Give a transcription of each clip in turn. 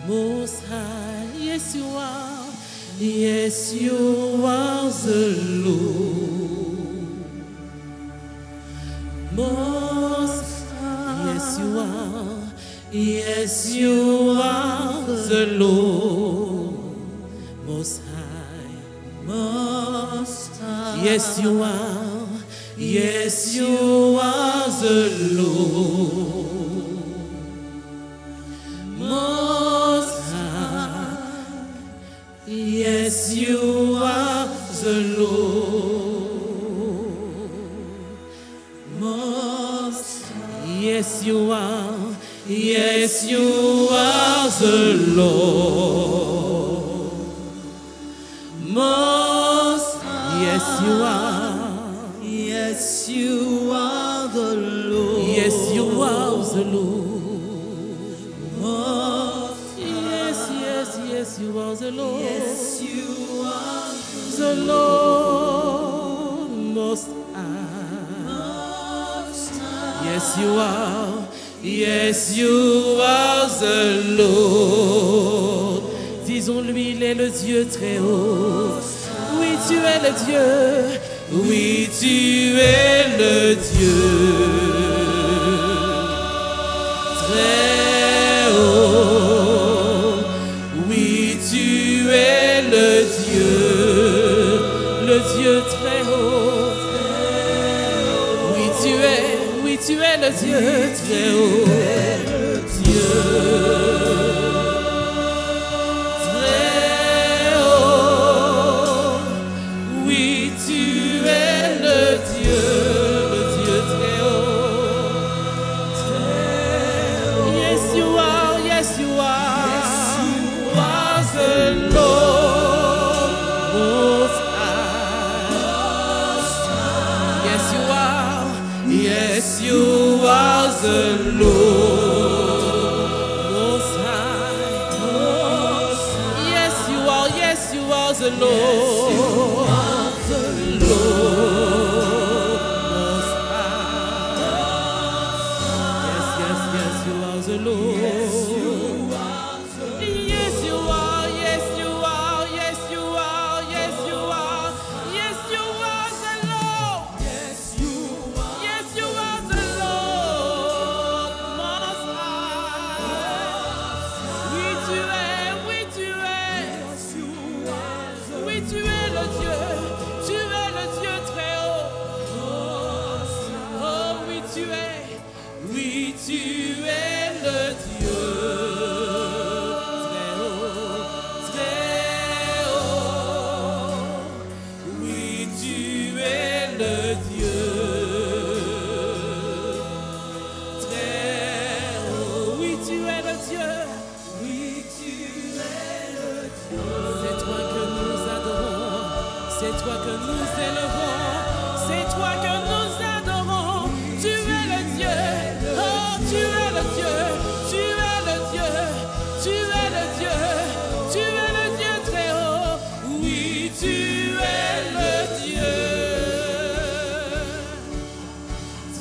Most High, yes you are. Yes you are the Lord. Most High, yes you are. Yes you are the Lord. Most High, Most High, yes you are. Yes you are the Lord. Most High, yes you are the Lord. Most High, yes you are. Yes you are the Lord. Most High, yes you are. Yes you are the Lord. Yes you are the Lord. Yes, you are the Lord. Yes, you are the Lord Most High. Yes, you are. Yes, you are the Lord. Disons-lui, il est le Dieu très haut. Oui, tu es le Dieu. Oui, tu es le Dieu très haut. Oui, tu es le Dieu très haut. Oui, tu es le Dieu très haut. Dieu très haut. Oui, tu es le Dieu très haut. Yes, you are, yes, you are. The Lord Most High. Yes, you are. Yes, you are the Lord Most High. Yes, you are. Yes, you are the Lord. The Lord Most High. Yes, yes, yes, you are the Lord. C'est toi que nous élevons, c'est toi que nous adorons. Tu es le Dieu, oh tu es le Dieu, tu es le Dieu, tu es le Dieu, tu es le Dieu très haut. Oui, tu es le Dieu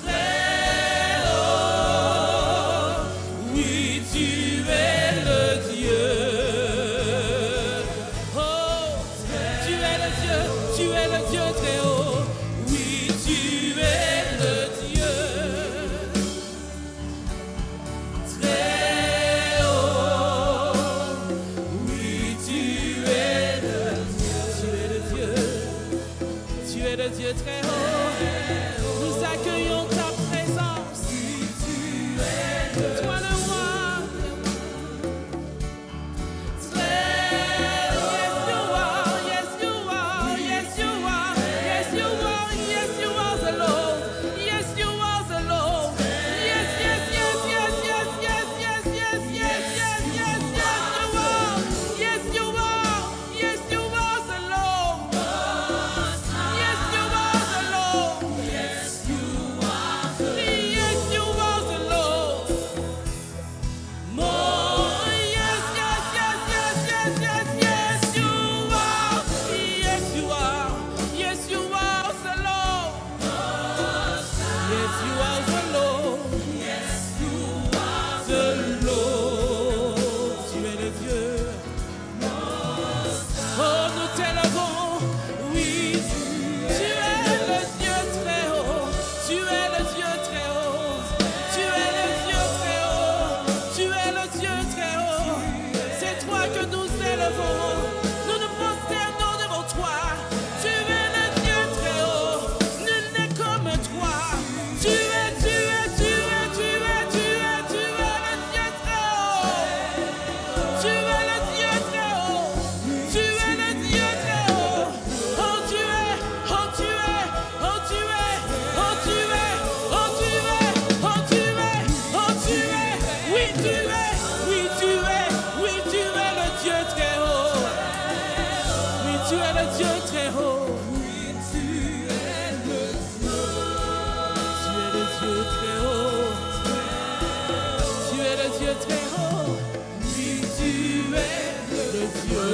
très haut. Oui, tu es le Dieu. Tu es le Dieu très haut, oui, tu es le Dieu très haut, oui, tu es le Dieu, tu es le Dieu très haut, nous accueillons ta présence, toi le roi, es le Dieu très haut. C'est toi que nous élevons. Nous nous prosternons devant toi. Tu es le Dieu très haut. Nul n'est comme toi. Tu es le Dieu très haut. Tu es le Dieu très haut. Tu es le Dieu très haut. Oh tu es, oh tu es, oh tu es, oh tu es, oh tu es, oh tu es, oh tu es. Oui tu es, oui tu es, oui tu es le Dieu très haut. Oui tu es le Dieu très haut. Oui tu es le Dieu. Tu es le Dieu très haut. Tu es le Dieu très haut. Oui tu es le Dieu.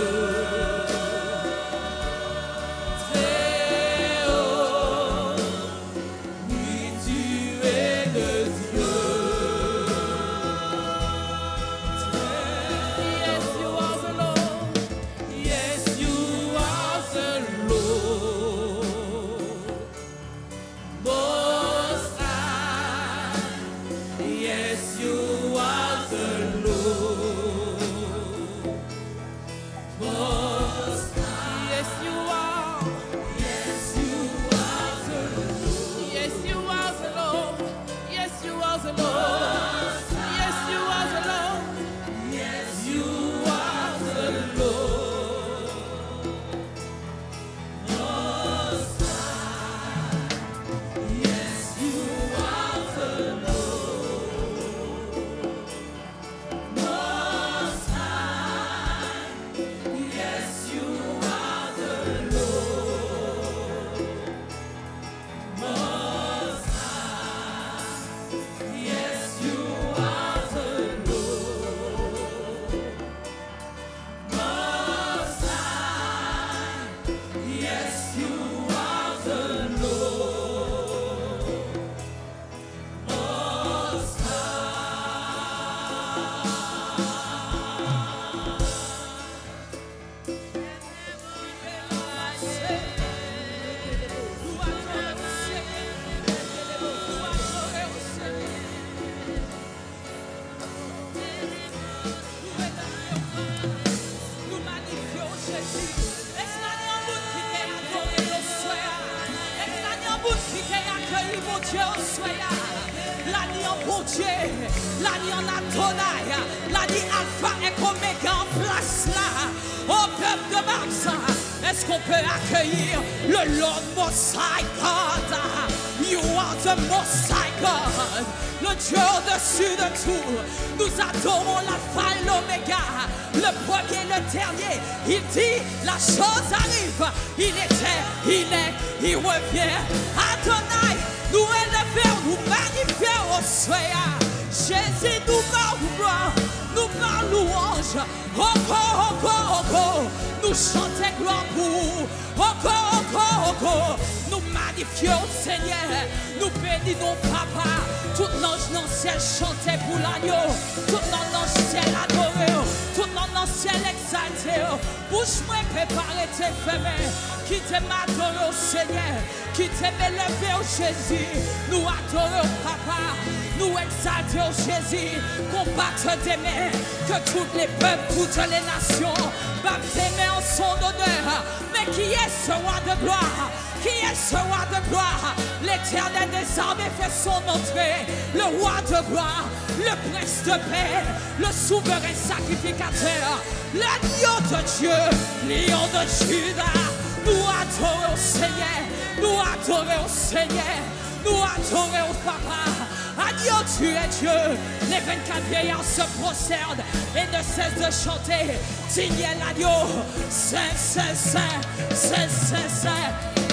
Est-ce qu'on peut accueillir le Lord Most High God? You are the Most High God, le Dieu au-dessus de tout. Nous adorons l'alpha et l'oméga, le premier, le dernier. Il dit, la chose arrive. Il était, il est, il revient. Adonai, nous élevons, nous magnifions au soya. Jésus, nous parlons gloire, nous parlons louange. Encore, encore, encore. Nous chantons gloire pour vous. Encore, encore, encore. Nous magnifions Seigneur. Nous bénissons Papa. Tout l'ange dans le ciel chantait pour l'agneau. Tout dans le ciel adoré. Tout dans le ciel exalté. Bouche-moi préparer tes femmes. Qui t'aime adorer au Seigneur. Qui t'aime élever au Jésus. Nous adorons Papa. Nous exaltons Jésus. Combattre des mains. Que tous les peuples, toutes les nations battent des mains en son honneur. Mais qui est ce roi de gloire? Qui est ce roi de gloire? L'Éternel des armées fait son entrée. Le roi de gloire, le prince de paix, le souverain sacrificateur, l'agneau de Dieu, lion de Juda. Nous adorons au Seigneur, nous adorons au Seigneur, nous adorons au Papa. Agneau, tu es Dieu. Les 24 vieillards se prosternent et ne cessent de chanter. Digne est l'agneau, Saint, Saint, Saint, Saint, Saint, Saint.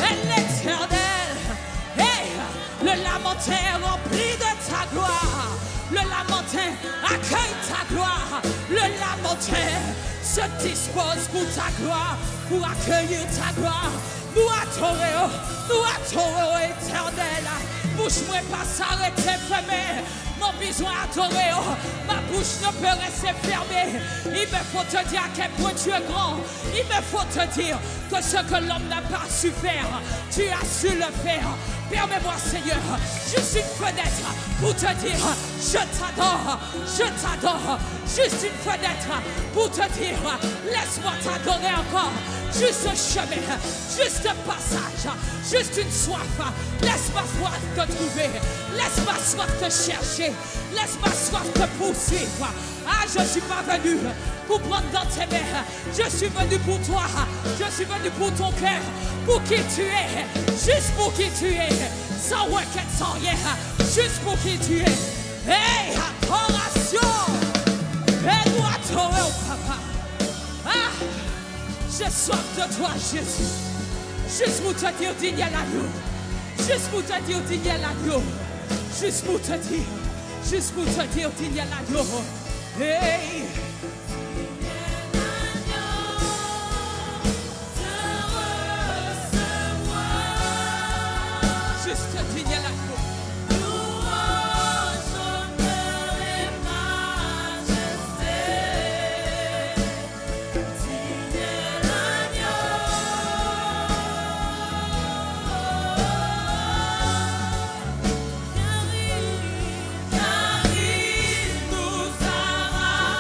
Et l'Éternel, hey, le lamentin rempli de ta gloire. Le lamentin accueille ta gloire. Le lamentin se dispose pour ta gloire, pour accueillir ta gloire. Nous adorons, Éternel. Bouche-moi pas s'arrêter fermée. Mon besoin adorer, ma bouche ne peut rester fermée. Il me faut te dire à quel point tu es grand. Il me faut te dire que ce que l'homme n'a pas su faire, tu as su le faire. Permets-moi, Seigneur, juste une fenêtre pour te dire, je t'adore, je t'adore. Juste une fenêtre pour te dire, laisse-moi t'adorer encore. Juste un chemin, juste un passage, juste une soif. Laisse-moi soif te trouver, laisse-moi soif te chercher, laisse-moi soif te poursuivre. Ah, je ne suis pas venu pour prendre dans tes mains, je suis venu pour toi, je suis venu pour ton cœur, pour qui tu es, juste pour qui tu es, sans requête, sans rien, juste pour qui tu es. Hey, adoration, aide-moi à t'adorer, oh papa. Ah, j'ai soif de toi, Jésus. Juste pour te dire, digne à l'agneau. Juste pour te dire, digne à l'agneau. Juste pour te dire, juste pour te dire, digne à l'agneau. Hey. Juste digne à l'agneau. Car il nous a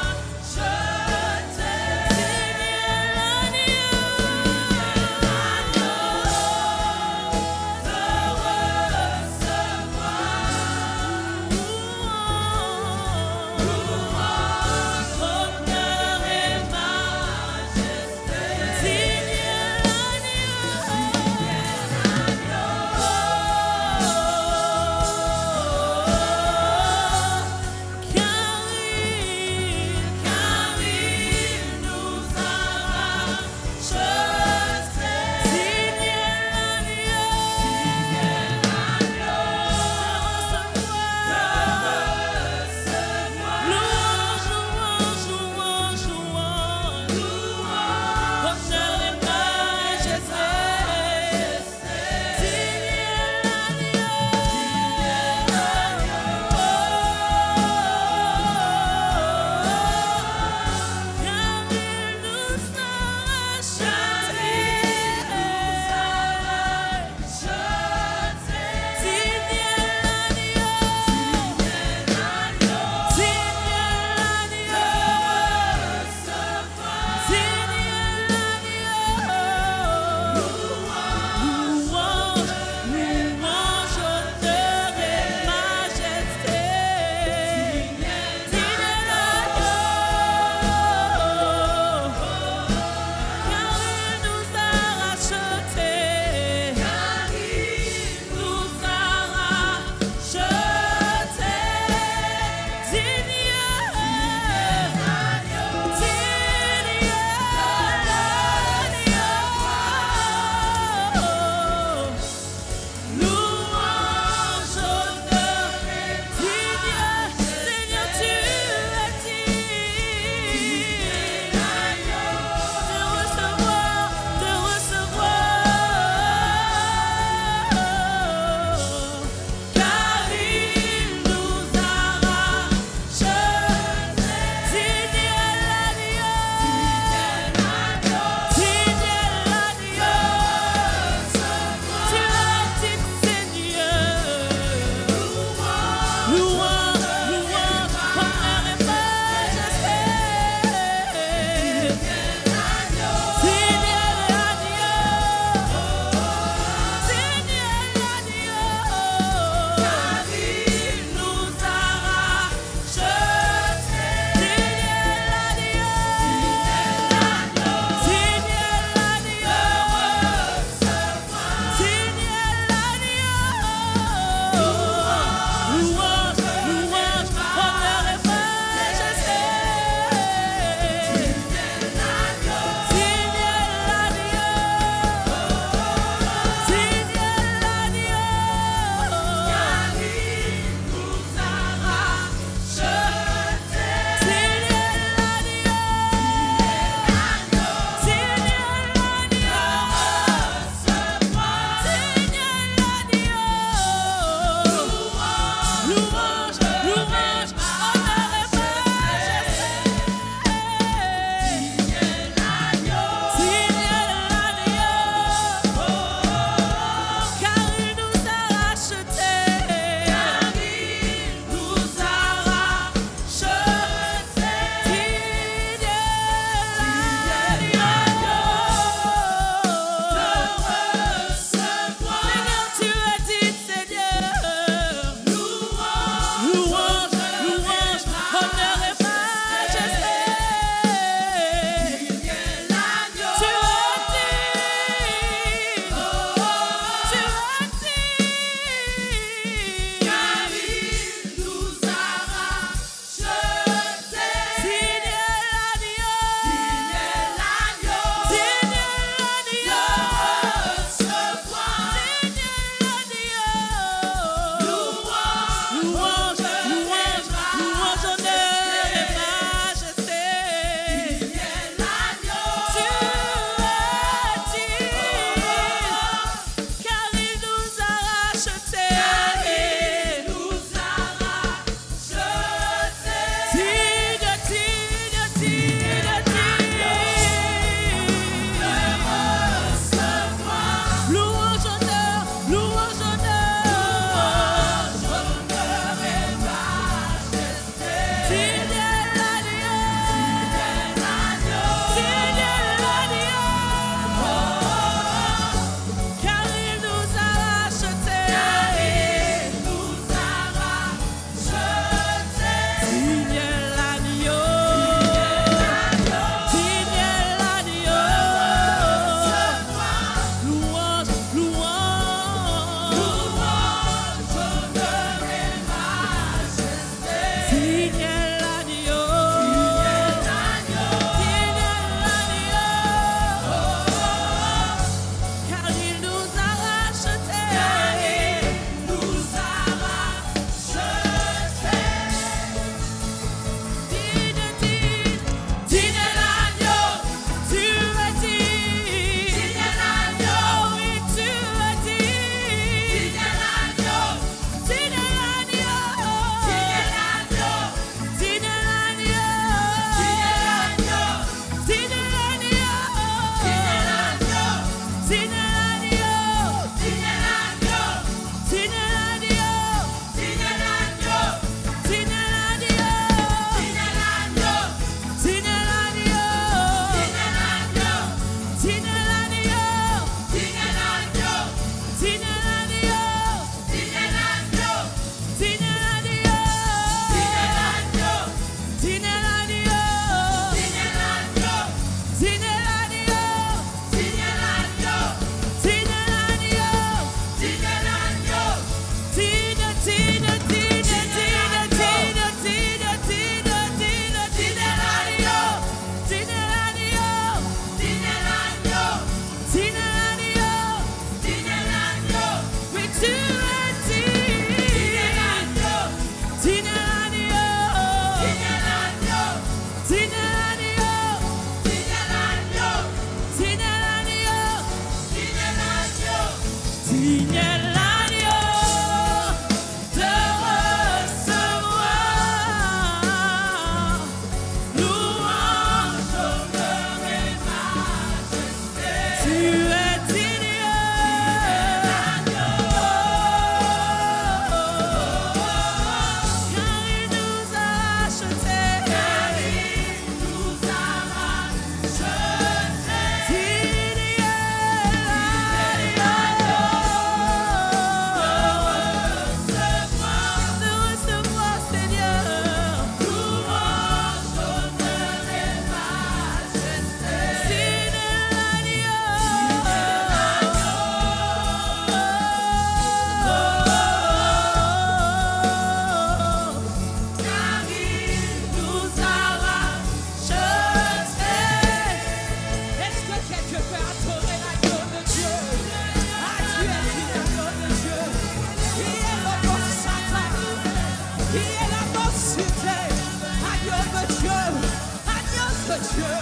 de Dieu,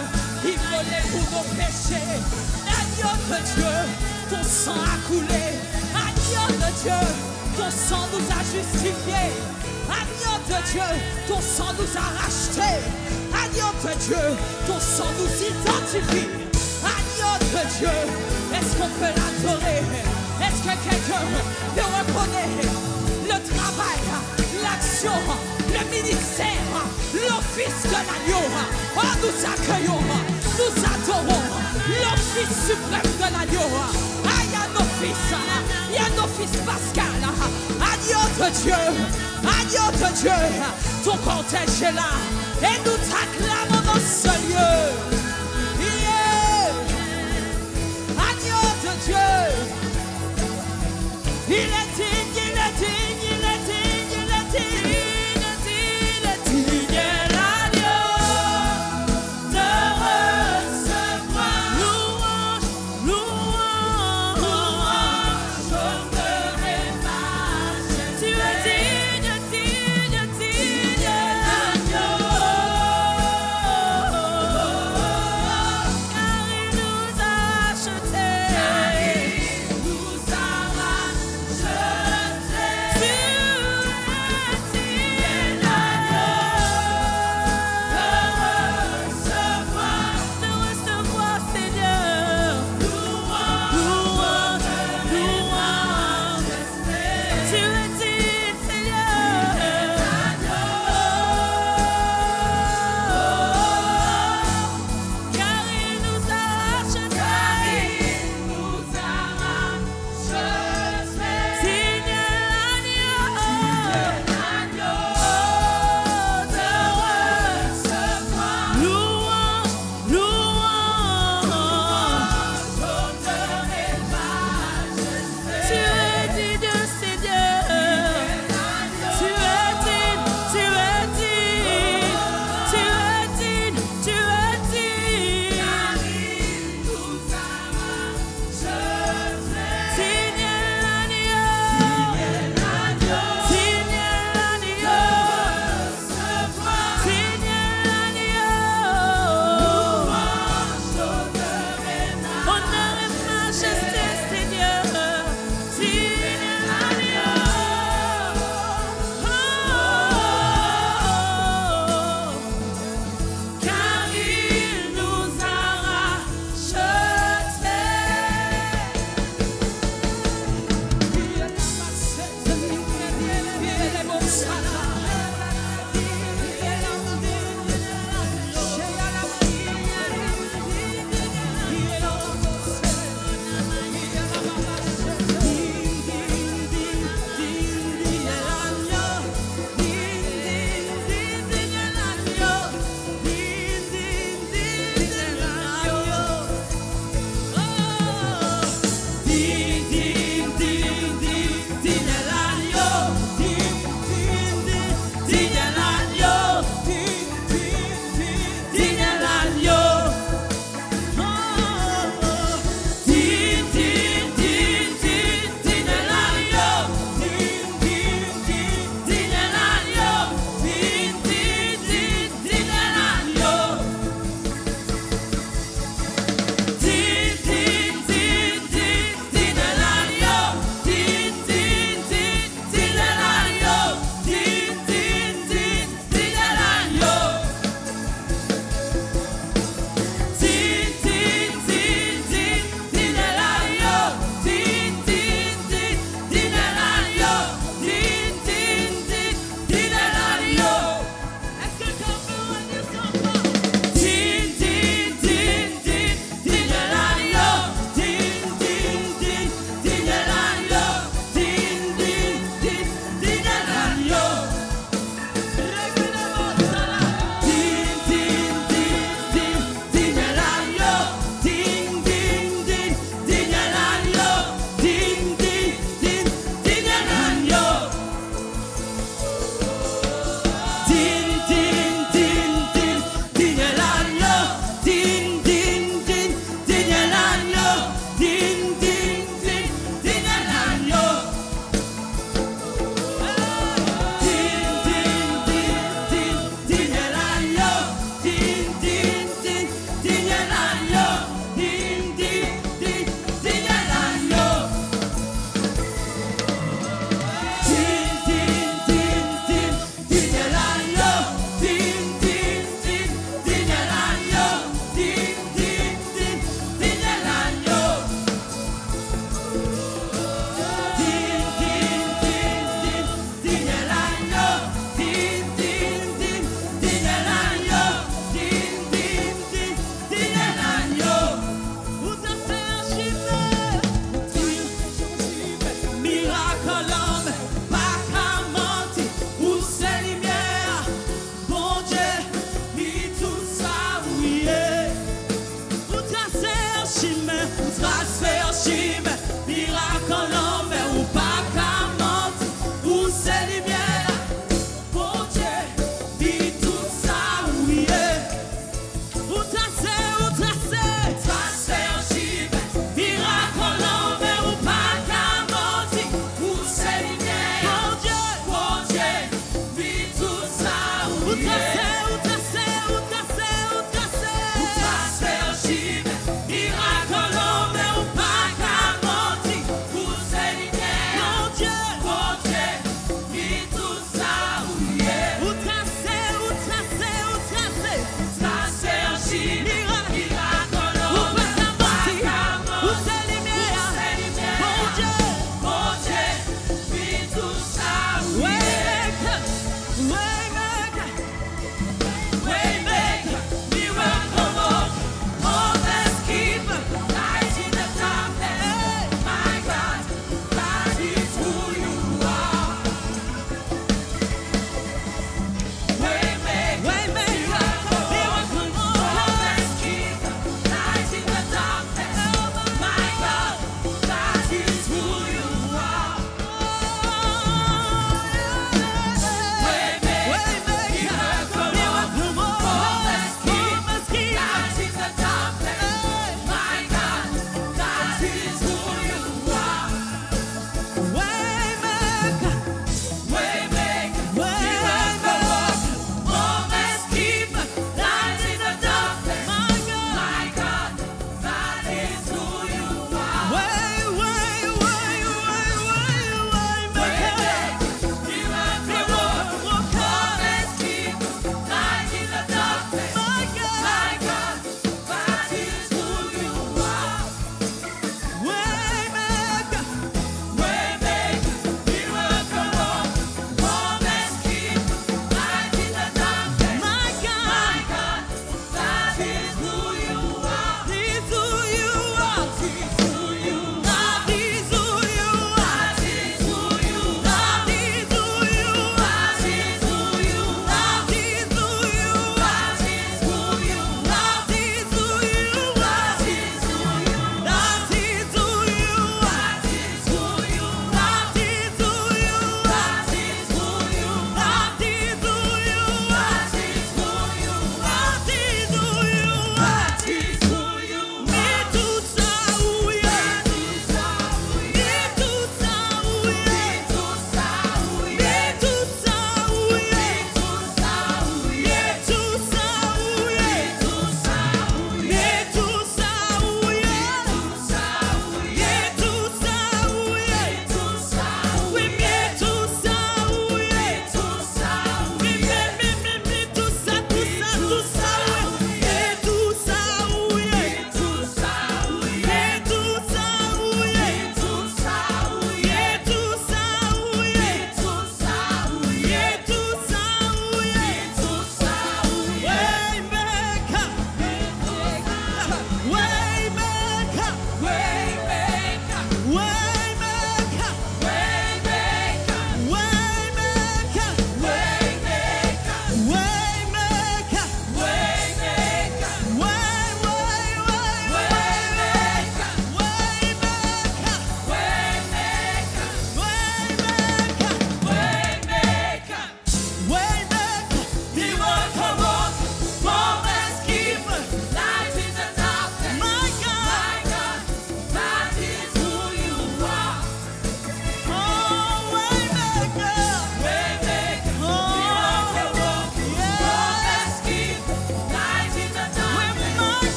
immolé pour nos péchés. Agneau de Dieu, ton sang a coulé. Agneau de Dieu, ton sang nous a justifiés. Agneau de Dieu, ton sang nous a rachetés. Agneau de Dieu, ton sang nous identifie. Agneau de Dieu, est-ce qu'on peut l'adorer? Est-ce que quelqu'un peut reconnaître le travail, l'action, le ministère, l'office de l'agneau? Oh, nous accueillons, nous adorons l'office suprême de l'agneau. Ah, il y a un office, il y a un office pascal. Agneau de Dieu, ton cortège est là et nous t'acclamons dans ce lieu. Yeah. Agneau de Dieu, il est digne, il est digne, il est digne, il est digne, il est digne, il est digne, l'agneau de recevoir louange, louange, louange, honneur et majesté. Tu es digne, digne, digne, l'agneau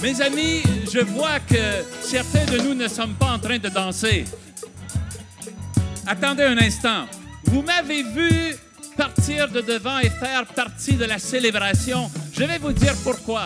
Mes amis, je vois que certains de nous ne sommes pas en train de danser. Attendez un instant. Vous m'avez vu partir de devant et faire partie de la célébration. Je vais vous dire pourquoi.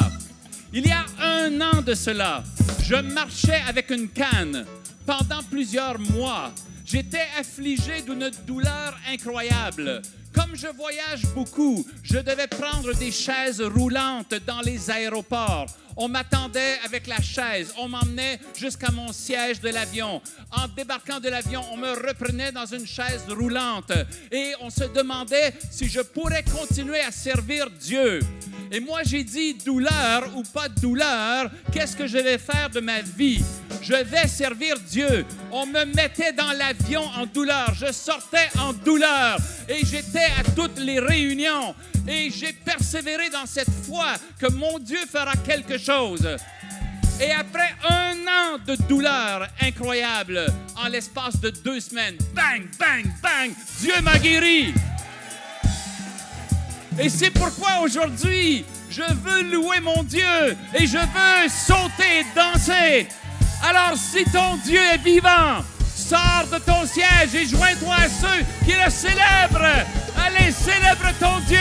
Il y a 1 an de cela, je marchais avec une canne pendant plusieurs mois. J'étais affligé d'une douleur incroyable. Comme je voyage beaucoup, je devais prendre des chaises roulantes dans les aéroports. On m'attendait avec la chaise, on m'emmenait jusqu'à mon siège de l'avion. En débarquant de l'avion, on me reprenait dans une chaise roulante et on se demandait si je pourrais continuer à servir Dieu. Et moi, j'ai dit, douleur ou pas de douleur, qu'est-ce que je vais faire de ma vie? Je vais servir Dieu. On me mettait dans l'avion en douleur. Je sortais en douleur. Et j'étais à toutes les réunions. Et j'ai persévéré dans cette foi que mon Dieu fera quelque chose. Et après 1 an de douleur incroyable, en l'espace de 2 semaines, bang, bang, bang, Dieu m'a guéri. Et c'est pourquoi aujourd'hui, je veux louer mon Dieu et je veux sauter et danser. Alors, si ton Dieu est vivant, sors de ton siège et joins-toi à ceux qui le célèbrent. Allez, célèbre ton Dieu.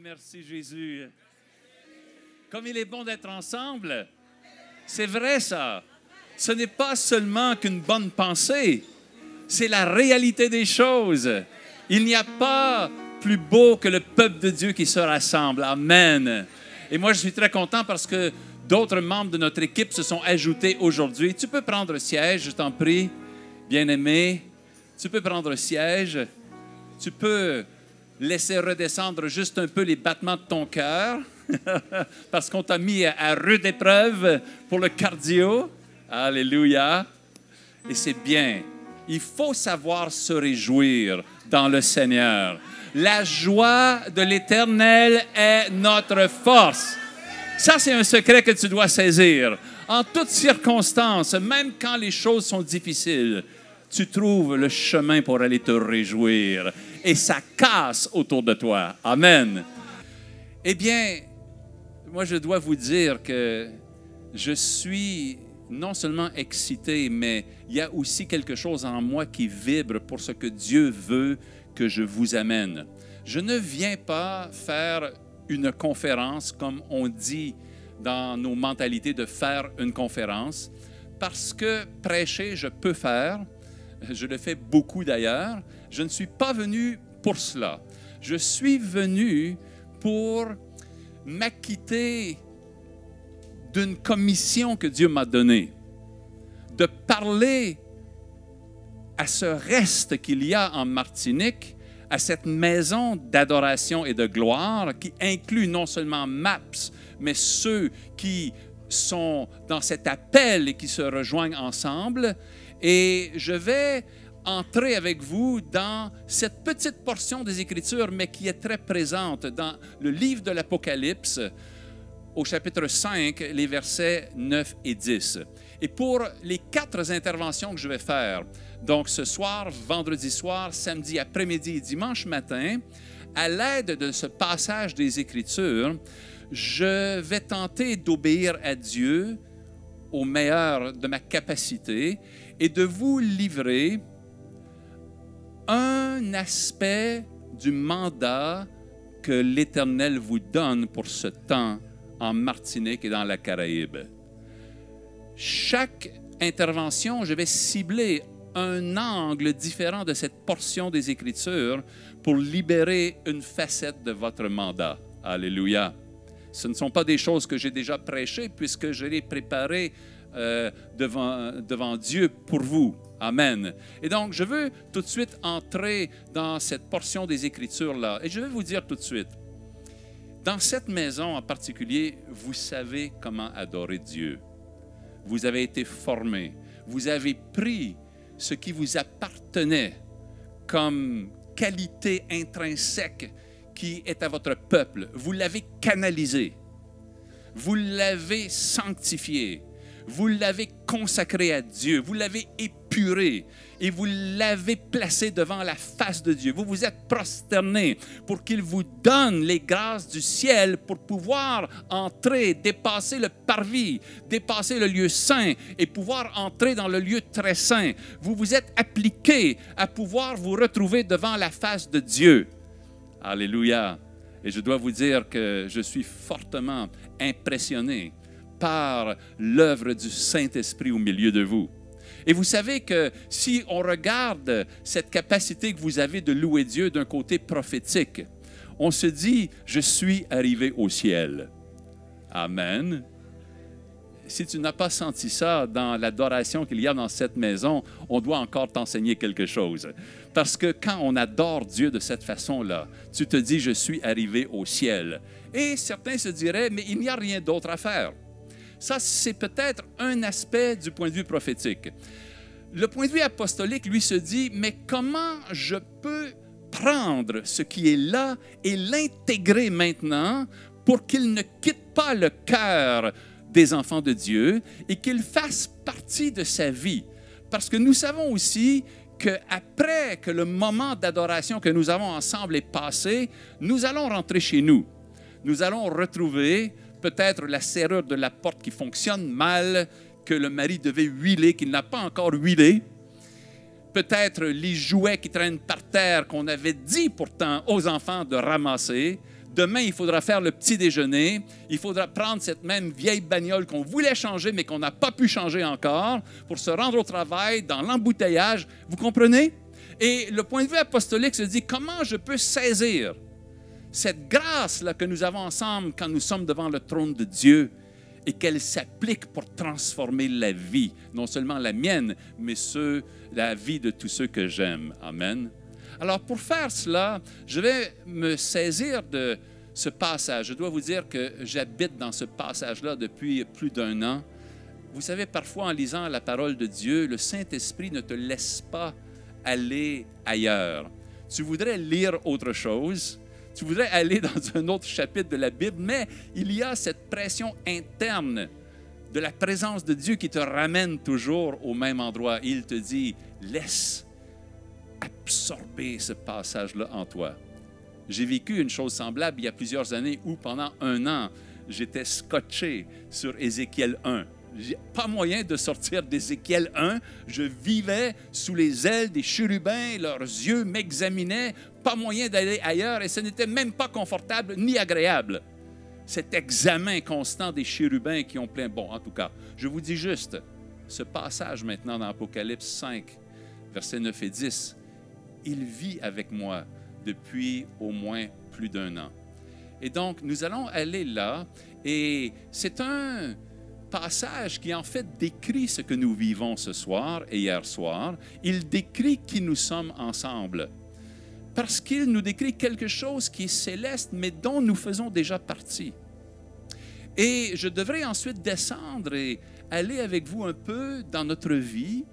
merci Jésus. Comme il est bon d'être ensemble. C'est vrai ça. Ce n'est pas seulement qu'une bonne pensée. C'est la réalité des choses. Il n'y a pas plus beau que le peuple de Dieu qui se rassemble. Amen. Et moi, je suis très content parce que d'autres membres de notre équipe se sont ajoutés aujourd'hui. Tu peux prendre siège, je t'en prie, bien-aimé. Tu peux prendre siège. Tu peux laisser redescendre juste un peu les battements de ton cœur parce qu'on t'a mis à rude épreuve pour le cardio. Alléluia. Et c'est bien. Il faut savoir se réjouir dans le Seigneur. La joie de l'Éternel est notre force. Ça, c'est un secret que tu dois saisir. En toutes circonstances, même quand les choses sont difficiles, tu trouves le chemin pour aller te réjouir. Et ça casse autour de toi. Amen. Eh bien, moi, je dois vous dire que je suis non seulement excité, mais il y a aussi quelque chose en moi qui vibre pour ce que Dieu veut que je vous amène. Je ne viens pas faire une conférence comme on dit dans nos mentalités de faire une conférence, parce que prêcher, je peux faire. Je le fais beaucoup d'ailleurs. Je ne suis pas venu pour cela. Je suis venu pour m'acquitter d'une commission que Dieu m'a donnée, de parler à ce reste qu'il y a en Martinique, à cette maison d'adoration et de gloire qui inclut non seulement MAPS, mais ceux qui sont dans cet appel et qui se rejoignent ensemble. Et je vais entrer avec vous dans cette petite portion des Écritures, mais qui est très présente dans le livre de l'Apocalypse, au chapitre 5, les versets 9 et 10. Et pour les 4 interventions que je vais faire, donc ce soir, vendredi soir, samedi après-midi et dimanche matin, à l'aide de ce passage des Écritures, je vais tenter d'obéir à Dieu au meilleur de ma capacité et de vous livrer un aspect du mandat que l'Éternel vous donne pour ce temps en Martinique et dans la Caraïbe. Chaque intervention, je vais cibler un angle différent de cette portion des Écritures pour libérer une facette de votre mandat. Alléluia. Ce ne sont pas des choses que j'ai déjà prêchées puisque je les préparées devant Dieu pour vous. Amen. Et donc, je veux tout de suite entrer dans cette portion des Écritures-là. Et je vais vous dire tout de suite, dans cette maison en particulier, vous savez comment adorer Dieu. Vous avez été formés. Vous avez pris ce qui vous appartenait comme qualité intrinsèque qui est à votre peuple. Vous l'avez canalisé. Vous l'avez sanctifié. Vous l'avez consacré à Dieu. Vous l'avez épuré. Et vous l'avez placé devant la face de Dieu. Vous vous êtes prosternés pour qu'il vous donne les grâces du ciel pour pouvoir entrer, dépasser le parvis, dépasser le lieu saint et pouvoir entrer dans le lieu très saint. Vous vous êtes appliqués à pouvoir vous retrouver devant la face de Dieu. Alléluia. Et je dois vous dire que je suis fortement impressionné par l'œuvre du Saint-Esprit au milieu de vous. Et vous savez que si on regarde cette capacité que vous avez de louer Dieu d'un côté prophétique, on se dit, je suis arrivé au ciel. Amen. Si tu n'as pas senti ça dans l'adoration qu'il y a dans cette maison, on doit encore t'enseigner quelque chose. Parce que quand on adore Dieu de cette façon-là, tu te dis, je suis arrivé au ciel. Et certains se diraient, mais il n'y a rien d'autre à faire. Ça, c'est peut-être un aspect du point de vue prophétique. Le point de vue apostolique, lui, se dit, mais comment je peux prendre ce qui est là et l'intégrer maintenant pour qu'il ne quitte pas le cœur des enfants de Dieu et qu'il fasse partie de sa vie? Parce que nous savons aussi qu'après que le moment d'adoration que nous avons ensemble est passé, nous allons rentrer chez nous. Nous allons retrouver peut-être la serrure de la porte qui fonctionne mal, que le mari devait huiler, qu'il n'a pas encore huilé. Peut-être les jouets qui traînent par terre qu'on avait dit pourtant aux enfants de ramasser, Demain, il faudra faire le petit déjeuner. Il faudra prendre cette même vieille bagnole qu'on voulait changer, mais qu'on n'a pas pu changer encore pour se rendre au travail dans l'embouteillage. Vous comprenez? Et le point de vue apostolique se dit, comment je peux saisir cette grâce-là que nous avons ensemble quand nous sommes devant le trône de Dieu et qu'elle s'applique pour transformer la vie, non seulement la mienne, mais la vie de tous ceux que j'aime. Amen. Alors, pour faire cela, je vais me saisir de ce passage. Je dois vous dire que j'habite dans ce passage-là depuis plus d'1 an. Vous savez, parfois, en lisant la parole de Dieu, le Saint-Esprit ne te laisse pas aller ailleurs. Tu voudrais lire autre chose, tu voudrais aller dans un autre chapitre de la Bible, mais il y a cette pression interne de la présence de Dieu qui te ramène toujours au même endroit. Il te dit, laisse absorber ce passage-là en toi. J'ai vécu une chose semblable il y a plusieurs années où pendant 1 an, j'étais scotché sur Ézéchiel 1. Pas moyen de sortir d'Ézéchiel 1. Je vivais sous les ailes des chérubins, leurs yeux m'examinaient, pas moyen d'aller ailleurs et ce n'était même pas confortable ni agréable. Cet examen constant des chérubins qui ont plein... Bon, en tout cas, je vous dis juste, ce passage maintenant dans Apocalypse 5, versets 9 et 10, il vit avec moi depuis au moins plus d'1 an. Et donc, nous allons aller là et c'est un passage qui en fait décrit ce que nous vivons ce soir et hier soir. Il décrit qui nous sommes ensemble. Parce qu'il nous décrit quelque chose qui est céleste, mais dont nous faisons déjà partie. Et je devrais ensuite descendre et aller avec vous un peu dans notre vie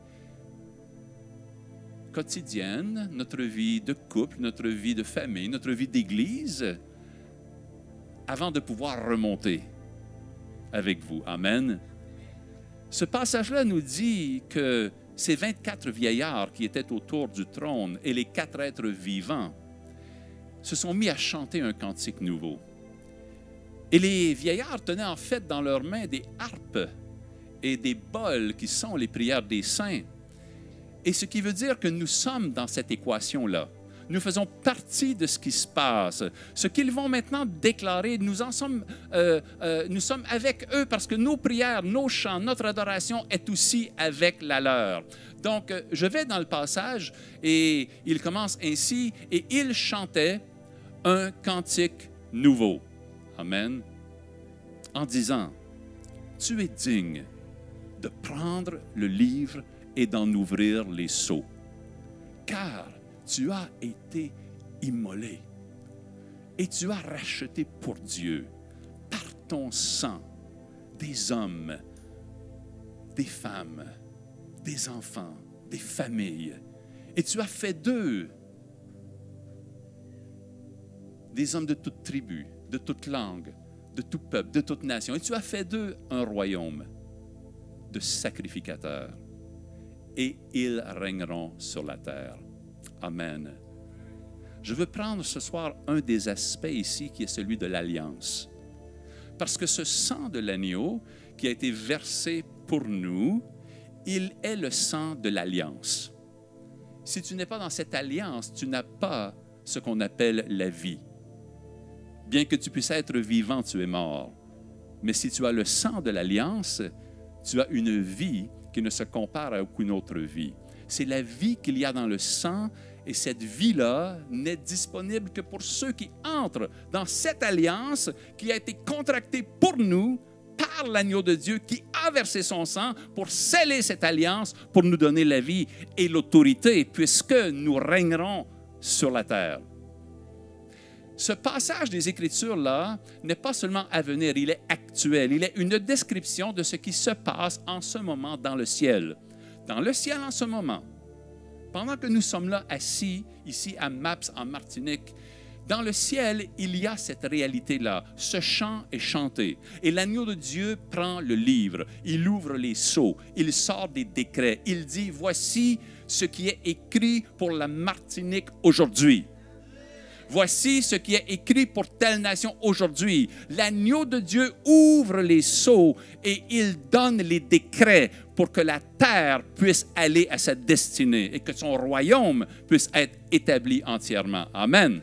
quotidienne, notre vie de couple, notre vie de famille, notre vie d'église, avant de pouvoir remonter avec vous. Amen. Ce passage-là nous dit que ces 24 vieillards qui étaient autour du trône et les 4 êtres vivants se sont mis à chanter un cantique nouveau. Et les vieillards tenaient en fait dans leurs mains des harpes et des bols qui sont les prières des saints. Et ce qui veut dire que nous sommes dans cette équation-là. Nous faisons partie de ce qui se passe. Ce qu'ils vont maintenant déclarer, nous sommes avec eux parce que nos prières, nos chants, notre adoration est aussi avec la leur. Donc, je vais dans le passage et il commence ainsi, et ils chantaient un cantique nouveau. Amen. En disant, tu es digne de prendre le livre et d'en ouvrir les sceaux, car tu as été immolé et tu as racheté pour Dieu par ton sang des hommes, des femmes, des enfants, des familles. Et tu as fait d'eux des hommes de toute tribu, de toute langue, de tout peuple, de toute nation. Et tu as fait d'eux un royaume de sacrificateurs. Et ils régneront sur la terre. Amen. Je veux prendre ce soir un des aspects ici qui est celui de l'alliance. Parce que ce sang de l'agneau qui a été versé pour nous, il est le sang de l'alliance. Si tu n'es pas dans cette alliance, tu n'as pas ce qu'on appelle la vie. Bien que tu puisses être vivant, tu es mort. Mais si tu as le sang de l'alliance, tu as une vie qui ne se compare à aucune autre vie. C'est la vie qu'il y a dans le sang, et cette vie-là n'est disponible que pour ceux qui entrent dans cette alliance qui a été contractée pour nous par l'agneau de Dieu qui a versé son sang pour sceller cette alliance, pour nous donner la vie et l'autorité, puisque nous régnerons sur la terre. Ce passage des Écritures-là n'est pas seulement à venir, il est actuel. Il est une description de ce qui se passe en ce moment dans le ciel. Dans le ciel en ce moment, pendant que nous sommes là assis, ici à Maps, en Martinique, dans le ciel, il y a cette réalité-là. Ce chant est chanté. Et l'agneau de Dieu prend le livre, il ouvre les sceaux, il sort des décrets. Il dit, voici ce qui est écrit pour la Martinique aujourd'hui. Voici ce qui est écrit pour telle nation aujourd'hui. L'agneau de Dieu ouvre les sceaux et il donne les décrets pour que la terre puisse aller à sa destinée et que son royaume puisse être établi entièrement. Amen.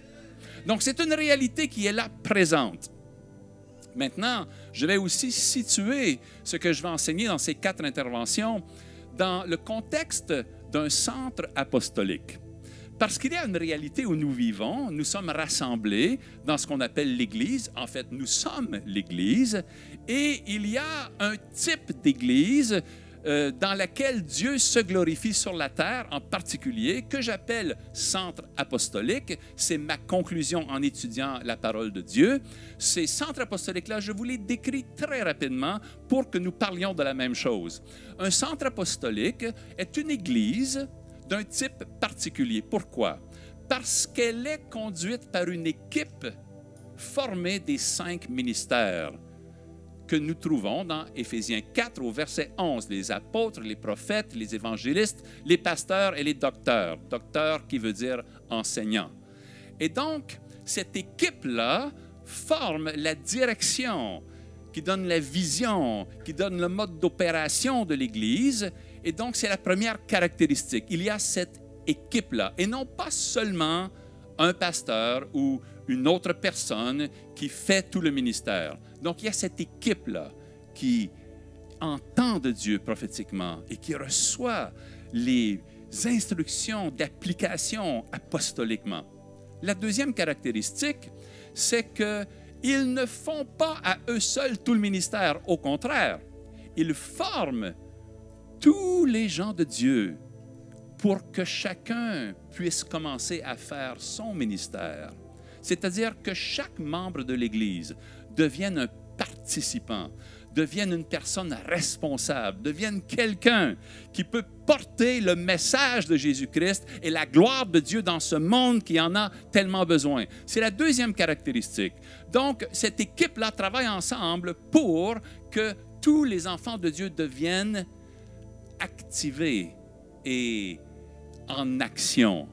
Donc, c'est une réalité qui est là présente. Maintenant, je vais aussi situer ce que je vais enseigner dans ces 4 interventions dans le contexte d'un centre apostolique. Parce qu'il y a une réalité où nous vivons, nous sommes rassemblés dans ce qu'on appelle l'Église. En fait, nous sommes l'Église. Et il y a un type d'Église dans laquelle Dieu se glorifie sur la terre, en particulier, que j'appelle centre apostolique. C'est ma conclusion en étudiant la parole de Dieu. Ces centres apostoliques-là, je vous les décris très rapidement pour que nous parlions de la même chose. Un centre apostolique est une Église d'un type particulier. Pourquoi? Parce qu'elle est conduite par une équipe formée des 5 ministères que nous trouvons dans Éphésiens 4 au verset 11, les apôtres, les prophètes, les évangélistes, les pasteurs et les docteurs. Docteur qui veut dire enseignant. Et donc, cette équipe-là forme la direction, qui donne la vision, qui donne le mode d'opération de l'Église. Et donc, c'est la première caractéristique. Il y a cette équipe-là, et non pas seulement un pasteur ou une autre personne qui fait tout le ministère. Donc, il y a cette équipe-là qui entend de Dieu prophétiquement et qui reçoit les instructions d'application apostoliquement. La deuxième caractéristique, c'est qu'ils ne font pas à eux seuls tout le ministère. Au contraire, ils forment tous les gens de Dieu pour que chacun puisse commencer à faire son ministère. C'est-à-dire que chaque membre de l'Église devienne un participant, devienne une personne responsable, devienne quelqu'un qui peut porter le message de Jésus-Christ et la gloire de Dieu dans ce monde qui en a tellement besoin. C'est la deuxième caractéristique. Donc, cette équipe-là travaille ensemble pour que tous les enfants de Dieu deviennent activés et en action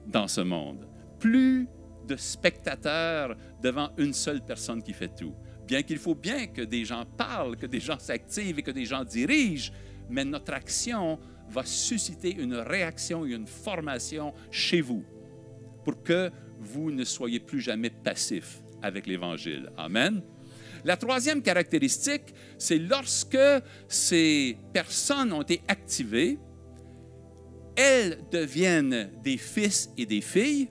dans ce monde. Plus de spectateurs devant une seule personne qui fait tout. Bien qu'il faut bien que des gens parlent, que des gens s'activent et que des gens dirigent, mais notre action va susciter une réaction et une formation chez vous pour que vous ne soyez plus jamais passifs avec l'Évangile. Amen. La troisième caractéristique, c'est lorsque ces personnes ont été activées, elles deviennent des fils et des filles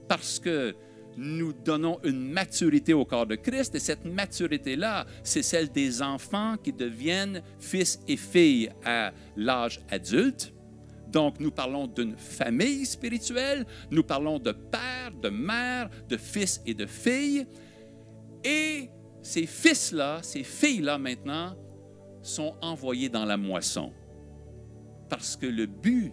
parce que nous donnons une maturité au corps de Christ, et cette maturité-là, c'est celle des enfants qui deviennent fils et filles à l'âge adulte. Donc, nous parlons d'une famille spirituelle, nous parlons de père, de mère, de fils et de filles. Et ces fils-là, ces filles-là maintenant, sont envoyés dans la moisson. Parce que le but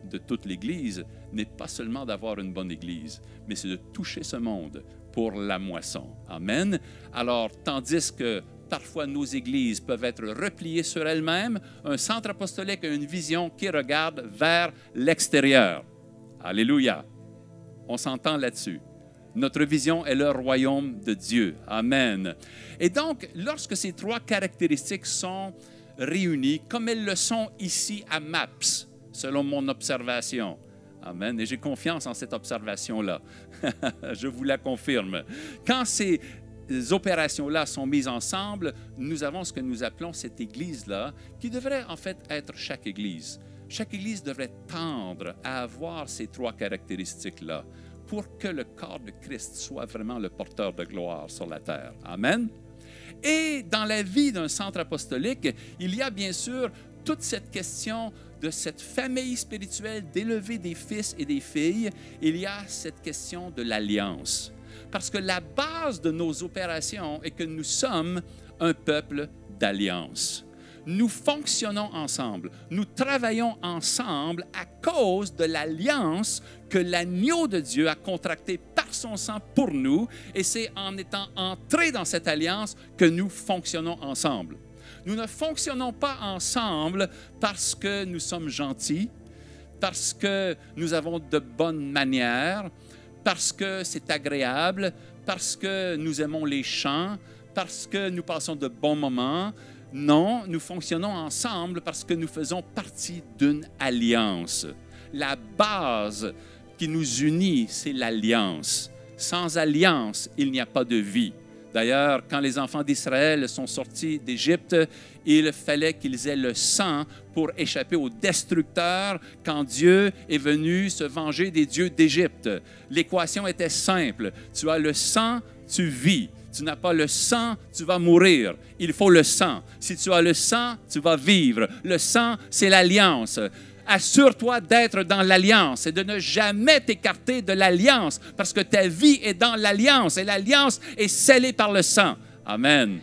de toute l'Église n'est pas seulement d'avoir une bonne Église, mais c'est de toucher ce monde pour la moisson. Amen. Alors, tandis que parfois nos églises peuvent être repliées sur elles-mêmes, un centre apostolique a une vision qui regarde vers l'extérieur. Alléluia. On s'entend là-dessus. Notre vision est le royaume de Dieu. Amen. Et donc, lorsque ces 3 caractéristiques sont réunies, comme elles le sont ici à MAPS, selon mon observation. Amen. Et j'ai confiance en cette observation-là. Je vous la confirme. Quand ces opérations-là sont mises ensemble, nous avons ce que nous appelons cette Église-là, qui devrait en fait être chaque Église. Chaque Église devrait tendre à avoir ces 3 caractéristiques-là pour que le corps de Christ soit vraiment le porteur de gloire sur la terre. Amen. Et dans la vie d'un centre apostolique, il y a bien sûr toute cette question de cette famille spirituelle, d'élever des fils et des filles. Il y a cette question de l'alliance. Parce que la base de nos opérations est que nous sommes un peuple d'alliance. Nous fonctionnons ensemble, nous travaillons ensemble à cause de l'alliance que l'agneau de Dieu a contractée par son sang pour nous, et c'est en étant entrés dans cette alliance que nous fonctionnons ensemble. Nous ne fonctionnons pas ensemble parce que nous sommes gentils, parce que nous avons de bonnes manières, parce que c'est agréable, parce que nous aimons les chants, parce que nous passons de bons moments. Non, nous fonctionnons ensemble parce que nous faisons partie d'une alliance. La base qui nous unit, c'est l'alliance. Sans alliance, il n'y a pas de vie. D'ailleurs, quand les enfants d'Israël sont sortis d'Égypte, il fallait qu'ils aient le sang pour échapper aux destructeurs quand Dieu est venu se venger des dieux d'Égypte. L'équation était simple. Tu as le sang, tu vis. Tu n'as pas le sang, tu vas mourir. Il faut le sang. Si tu as le sang, tu vas vivre. Le sang, c'est l'alliance. Assure-toi d'être dans l'alliance et de ne jamais t'écarter de l'alliance parce que ta vie est dans l'alliance et l'alliance est scellée par le sang. Amen.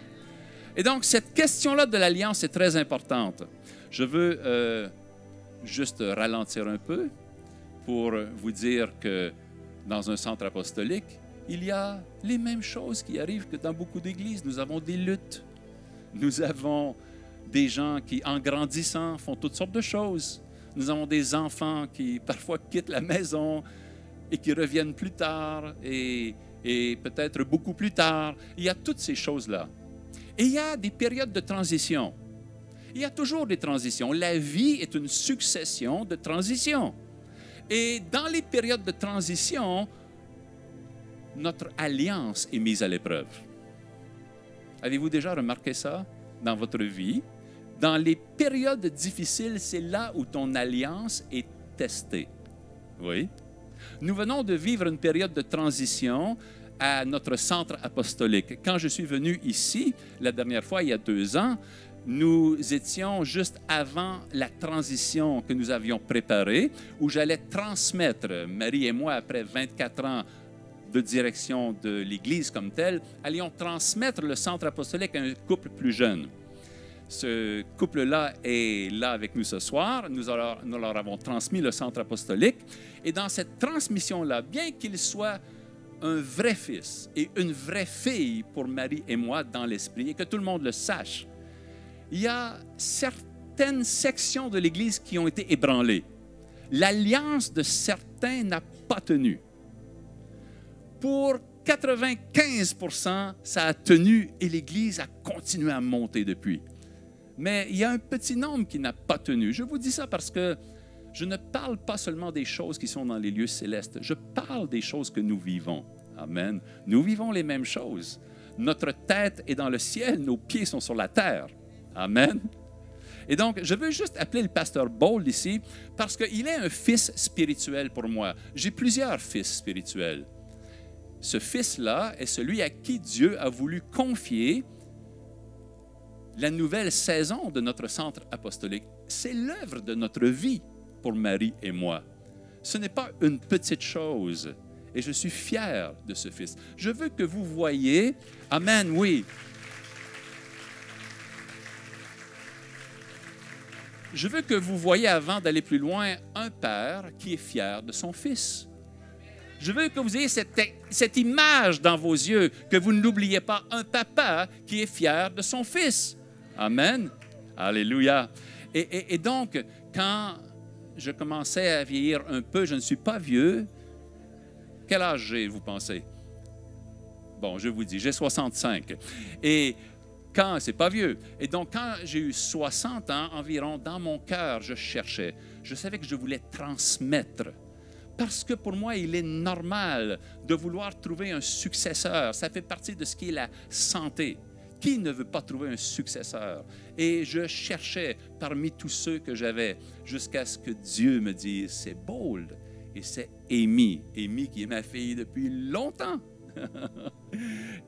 Et donc, cette question-là de l'alliance est très importante. Je veux juste ralentir un peu pour vous dire que dans un centre apostolique, il y a les mêmes choses qui arrivent que dans beaucoup d'églises. Nous avons des luttes. Nous avons des gens qui, en grandissant, font toutes sortes de choses. Nous avons des enfants qui, parfois, quittent la maison et qui reviennent plus tard et peut-être beaucoup plus tard. Il y a toutes ces choses-là. Et il y a des périodes de transition. Il y a toujours des transitions. La vie est une succession de transitions. Et dans les périodes de transition, notre alliance est mise à l'épreuve. Avez-vous déjà remarqué ça dans votre vie? Dans les périodes difficiles, c'est là où ton alliance est testée. Oui. Nous venons de vivre une période de transition à notre centre apostolique. Quand je suis venu ici, la dernière fois, il y a 2 ans, nous étions juste avant la transition que nous avions préparée, où j'allais transmettre, Marie et moi, après 24 ans de direction de l'Église comme telle, allions transmettre le centre apostolique à un couple plus jeune. Ce couple-là est là avec nous ce soir. Nous leur avons transmis le centre apostolique. Et dans cette transmission-là, bien qu'il soit un vrai fils et une vraie fille pour Marie et moi dans l'esprit, et que tout le monde le sache, il y a certaines sections de l'Église qui ont été ébranlées. L'alliance de certains n'a pas tenu. Pour 95%, ça a tenu et l'Église a continué à monter depuis. Mais il y a un petit nombre qui n'a pas tenu. Je vous dis ça parce que je ne parle pas seulement des choses qui sont dans les lieux célestes. Je parle des choses que nous vivons. Amen. Nous vivons les mêmes choses. Notre tête est dans le ciel, nos pieds sont sur la terre. Amen. Et donc, je veux juste appeler le pasteur Bold ici parce qu'il est un fils spirituel pour moi. J'ai plusieurs fils spirituels. Ce fils-là est celui à qui Dieu a voulu confier la nouvelle saison de notre centre apostolique. C'est l'œuvre de notre vie pour Marie et moi. Ce n'est pas une petite chose. Et je suis fier de ce fils. Je veux que vous voyiez, amen, oui. Je veux que vous voyiez, avant d'aller plus loin, un père qui est fier de son fils. Je veux que vous ayez cette image dans vos yeux, que vous ne l'oubliez pas, un papa qui est fier de son fils. Amen. Alléluia. Et donc, quand je commençais à vieillir un peu, je ne suis pas vieux. Quel âge j'ai, vous pensez? Bon, je vous dis, j'ai 65. Et quand, c'est pas vieux. Et donc, quand j'ai eu 60 ans environ, dans mon cœur, je cherchais. Je savais que je voulais transmettre. Parce que pour moi, il est normal de vouloir trouver un successeur. Ça fait partie de ce qui est la santé. Qui ne veut pas trouver un successeur? Et je cherchais parmi tous ceux que j'avais jusqu'à ce que Dieu me dise, c'est Bold. Et c'est Amy. Amy qui est ma fille depuis longtemps.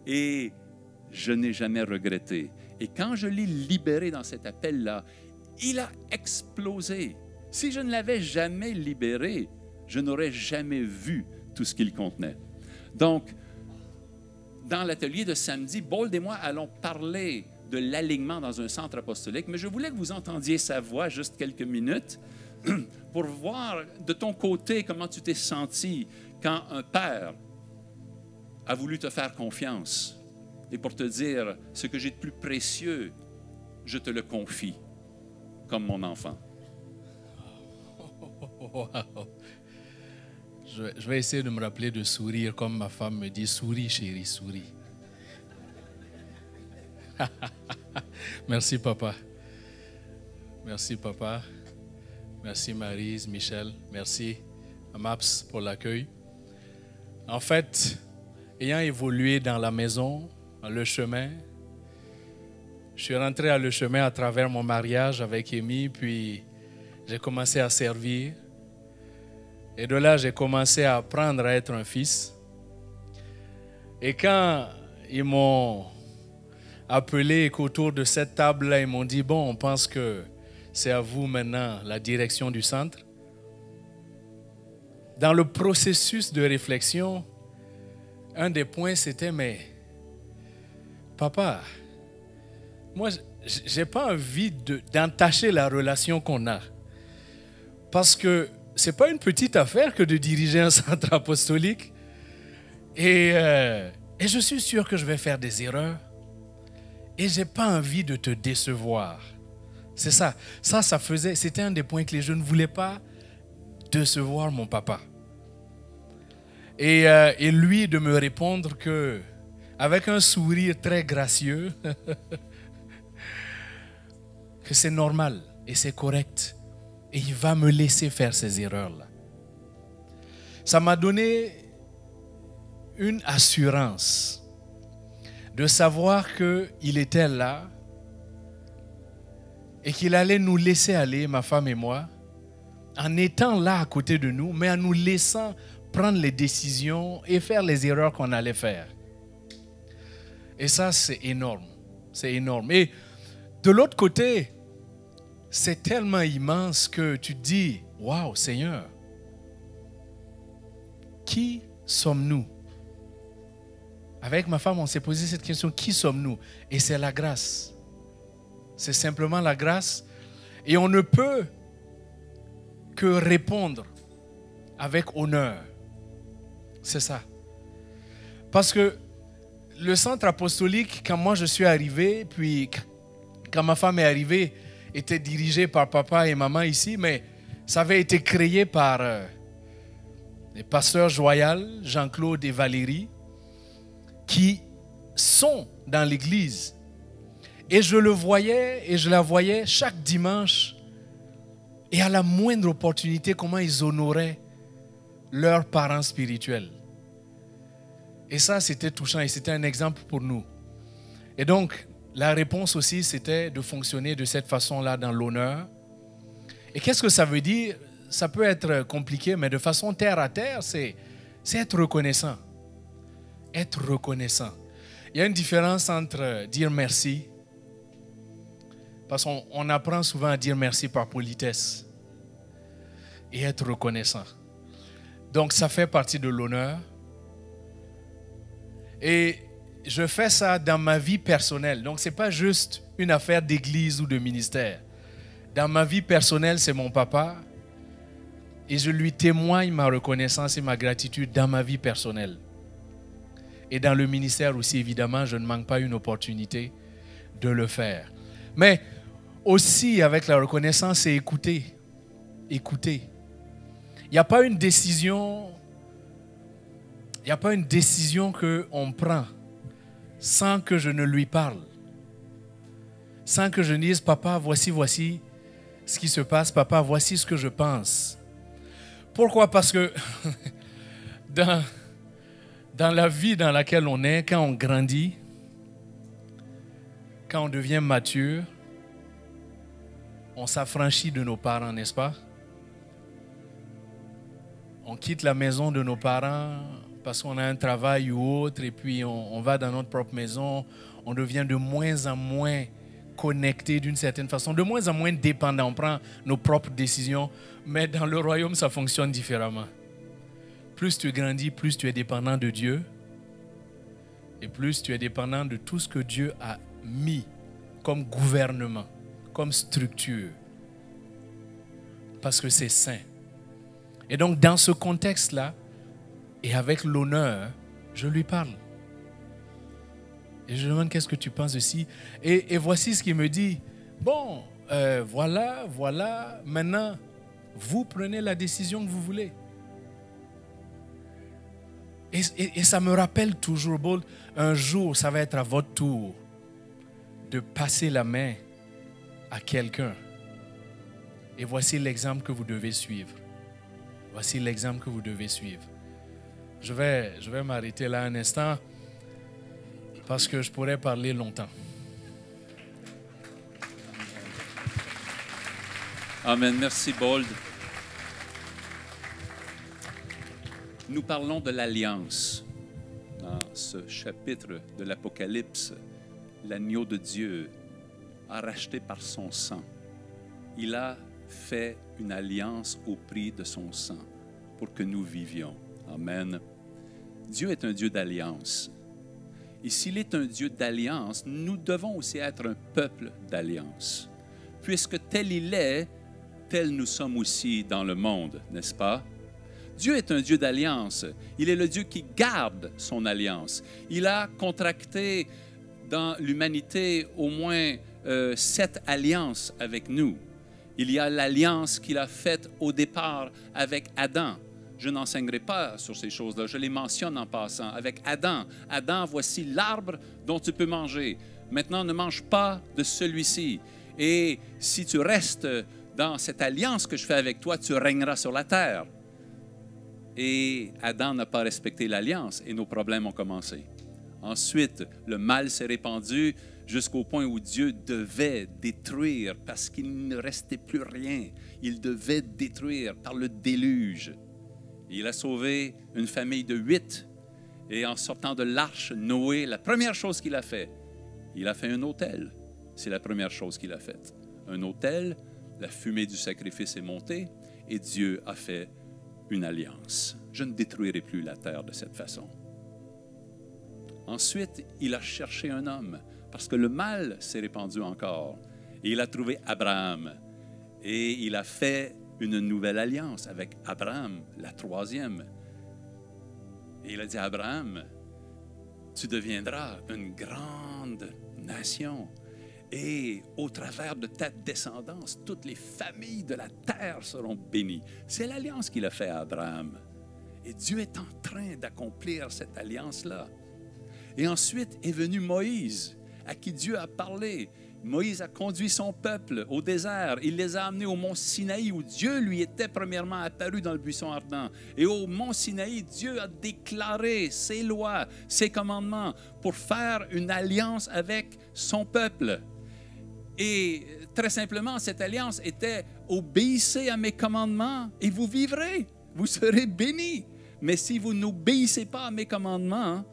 Et je n'ai jamais regretté. Et quand je l'ai libéré dans cet appel-là, il a explosé. Si je ne l'avais jamais libéré, je n'aurais jamais vu tout ce qu'il contenait. Donc, dans l'atelier de samedi, Bold et moi allons parler de l'alignement dans un centre apostolique, mais je voulais que vous entendiez sa voix juste quelques minutes pour voir de ton côté comment tu t'es senti quand un père a voulu te faire confiance et pour te dire ce que j'ai de plus précieux, je te le confie comme mon enfant. Wow. Je vais essayer de me rappeler de sourire comme ma femme me dit, souris chérie, souris. Merci papa. Merci papa. Merci Maryse, Michel. Merci à MAPS pour l'accueil. En fait, ayant évolué dans la maison, dans le chemin, je suis rentré à le chemin à travers mon mariage avec Amy, puis j'ai commencé à servir. Et de là, j'ai commencé à apprendre à être un fils. Et quand ils m'ont appelé qu'autour de cette table-là, ils m'ont dit, bon, on pense que c'est à vous maintenant la direction du centre. Dans le processus de réflexion, un des points, c'était, mais papa, moi, je n'ai pas envie d'entacher la relation qu'on a. Parce que ce n'est pas une petite affaire que de diriger un centre apostolique. Et je suis sûr que je vais faire des erreurs. Et je n'ai pas envie de te décevoir. C'est ça. C'était un des points clés. Je ne voulais pas décevoir mon papa. Et lui de me répondre que, avec un sourire très gracieux, que c'est normal et c'est correct. Et il va me laisser faire ces erreurs-là. Ça m'a donné une assurance de savoir qu'il était là et qu'il allait nous laisser aller, ma femme et moi, en étant là à côté de nous, mais en nous laissant prendre les décisions et faire les erreurs qu'on allait faire. Et ça, c'est énorme. C'est énorme. Et de l'autre côté, c'est tellement immense que tu te dis, waouh, Seigneur, qui sommes-nous? Avec ma femme, on s'est posé cette question, qui sommes-nous? Et c'est la grâce. C'est simplement la grâce. Et on ne peut que répondre avec honneur. C'est ça. Parce que le centre apostolique, quand moi je suis arrivé, puis quand ma femme est arrivée, était dirigé par papa et maman ici, mais ça avait été créé par les pasteurs Joyal, Jean-Claude et Valérie, qui sont dans l'église. Et je le voyais et je la voyais chaque dimanche. Et à la moindre opportunité, comment ils honoraient leurs parents spirituels. Et ça, c'était touchant et c'était un exemple pour nous. Et donc, la réponse aussi, c'était de fonctionner de cette façon-là dans l'honneur. Et qu'est-ce que ça veut dire? Ça peut être compliqué, mais de façon terre à terre, c'est être reconnaissant. Être reconnaissant. Il y a une différence entre dire merci, parce qu'on apprend souvent à dire merci par politesse, et être reconnaissant. Donc, ça fait partie de l'honneur. Et je fais ça dans ma vie personnelle. Donc, ce n'est pas juste une affaire d'église ou de ministère. Dans ma vie personnelle, c'est mon papa. Et je lui témoigne ma reconnaissance et ma gratitude dans ma vie personnelle. Et dans le ministère aussi, évidemment, je ne manque pas une opportunité de le faire. Mais aussi, avec la reconnaissance, c'est écouter. Écouter. Il n'y a pas une décision... Il n'y a pas une décision qu'on prend sans que je ne lui parle. Sans que je dise, papa, voici ce qui se passe. Papa, voici ce que je pense. Pourquoi? Parce que dans la vie dans laquelle on est, quand on grandit, quand on devient mature, on s'affranchit de nos parents, n'est-ce pas? On quitte la maison de nos parents parce qu'on a un travail ou autre, et puis on va dans notre propre maison. On devient de moins en moins connecté d'une certaine façon, de moins en moins dépendant. On prend nos propres décisions, mais dans le royaume, ça fonctionne différemment. Plus tu grandis, plus tu es dépendant de Dieu, et plus tu es dépendant de tout ce que Dieu a mis comme gouvernement, comme structure, parce que c'est saint. Et donc, dans ce contexte-là, et avec l'honneur, je lui parle. Et je lui demande qu'est-ce que tu penses aussi. Et voici ce qu'il me dit. Bon, voilà, maintenant, vous prenez la décision que vous voulez. Et ça me rappelle toujours, un jour, ça va être à votre tour de passer la main à quelqu'un. Et voici l'exemple que vous devez suivre. Voici l'exemple que vous devez suivre. Je vais m'arrêter là un instant parce que je pourrais parler longtemps. Amen. Merci, Bold. Nous parlons de l'alliance. Dans ce chapitre de l'Apocalypse, l'agneau de Dieu a racheté par son sang. Il a fait une alliance au prix de son sang pour que nous vivions. Amen. Dieu est un Dieu d'alliance. Et s'il est un Dieu d'alliance, nous devons aussi être un peuple d'alliance. Puisque tel il est, tel nous sommes aussi dans le monde, n'est-ce pas? Dieu est un Dieu d'alliance. Il est le Dieu qui garde son alliance. Il a contracté dans l'humanité au moins 7 alliances avec nous. Il y a l'alliance qu'il a faite au départ avec Adam. Je n'enseignerai pas sur ces choses-là, je les mentionne en passant. Avec Adam. Adam, voici l'arbre dont tu peux manger. Maintenant, ne mange pas de celui-ci. Et si tu restes dans cette alliance que je fais avec toi, tu régneras sur la terre. Et Adam n'a pas respecté l'alliance et nos problèmes ont commencé. Ensuite, le mal s'est répandu jusqu'au point où Dieu devait détruire parce qu'il ne restait plus rien. Il devait détruire par le déluge. Il a sauvé une famille de 8. Et en sortant de l'arche, Noé, la première chose qu'il a fait, il a fait un autel. C'est la première chose qu'il a faite. Un autel, la fumée du sacrifice est montée et Dieu a fait une alliance. Je ne détruirai plus la terre de cette façon. Ensuite, il a cherché un homme parce que le mal s'est répandu encore. Et il a trouvé Abraham. Et il a fait une nouvelle alliance avec Abraham, la 3e. Et il a dit à Abraham, tu deviendras une grande nation. Et au travers de ta descendance, toutes les familles de la terre seront bénies. C'est l'alliance qu'il a faite à Abraham. Et Dieu est en train d'accomplir cette alliance-là. Et ensuite est venu Moïse, à qui Dieu a parlé. Moïse a conduit son peuple au désert. Il les a amenés au mont Sinaï, où Dieu lui était premièrement apparu dans le buisson ardent. Et au mont Sinaï, Dieu a déclaré ses lois, ses commandements, pour faire une alliance avec son peuple. Et très simplement, cette alliance était « Obéissez à mes commandements et vous vivrez, vous serez bénis. Mais si vous n'obéissez pas à mes commandements,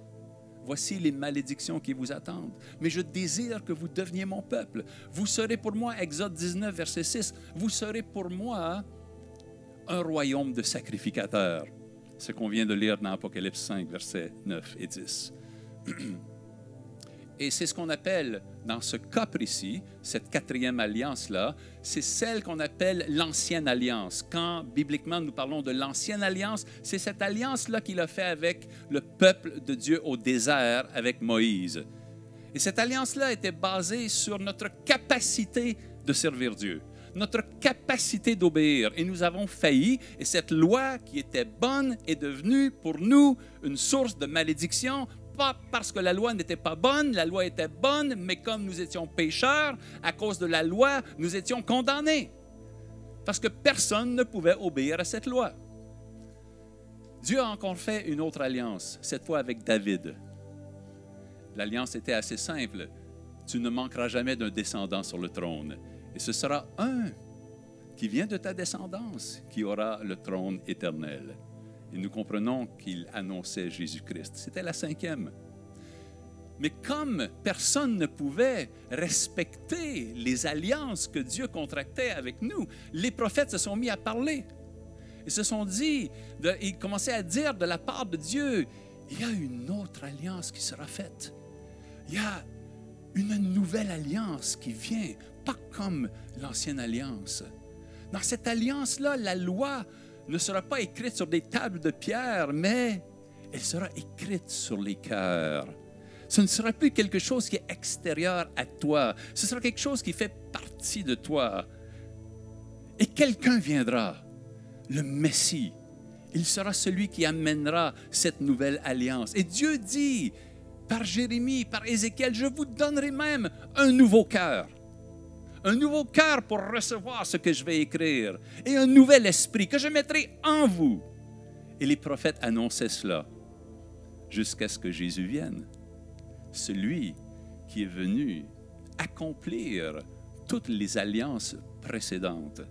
voici les malédictions qui vous attendent. Mais je désire que vous deveniez mon peuple. Vous serez pour moi, Exode 19, verset 6, vous serez pour moi un royaume de sacrificateurs. Ce qu'on vient de lire dans Apocalypse 5, versets 9 et 10. Et c'est ce qu'on appelle, dans ce cas précis, cette 4e alliance-là, c'est celle qu'on appelle l'ancienne alliance. Quand, bibliquement, nous parlons de l'ancienne alliance, c'est cette alliance-là qu'il a fait avec le peuple de Dieu au désert, avec Moïse. Et cette alliance-là était basée sur notre capacité de servir Dieu, notre capacité d'obéir. Et nous avons failli, et cette loi qui était bonne est devenue pour nous une source de malédiction, pas parce que la loi n'était pas bonne, la loi était bonne, mais comme nous étions pécheurs, à cause de la loi, nous étions condamnés. Parce que personne ne pouvait obéir à cette loi. Dieu a encore fait une autre alliance, cette fois avec David. L'alliance était assez simple. Tu ne manqueras jamais d'un descendant sur le trône. Et ce sera un qui vient de ta descendance qui aura le trône éternel. Et nous comprenons qu'il annonçait Jésus-Christ. C'était la 5e. Mais comme personne ne pouvait respecter les alliances que Dieu contractait avec nous, les prophètes se sont mis à parler. Ils se sont dit, ils commençaient à dire de la part de Dieu, il y a une autre alliance qui sera faite. Il y a une nouvelle alliance qui vient, pas comme l'ancienne alliance. Dans cette alliance-là, la loi ne sera pas écrite sur des tables de pierre, mais elle sera écrite sur les cœurs. Ce ne sera plus quelque chose qui est extérieur à toi. Ce sera quelque chose qui fait partie de toi. Et quelqu'un viendra, le Messie. Il sera celui qui amènera cette nouvelle alliance. Et Dieu dit, par Jérémie, par Ézéchiel, je vous donnerai même un nouveau cœur. un nouveau cœur pour recevoir ce que je vais écrire, et un nouvel esprit que je mettrai en vous. Et les prophètes annonçaient cela jusqu'à ce que Jésus vienne, celui qui est venu accomplir toutes les alliances précédentes,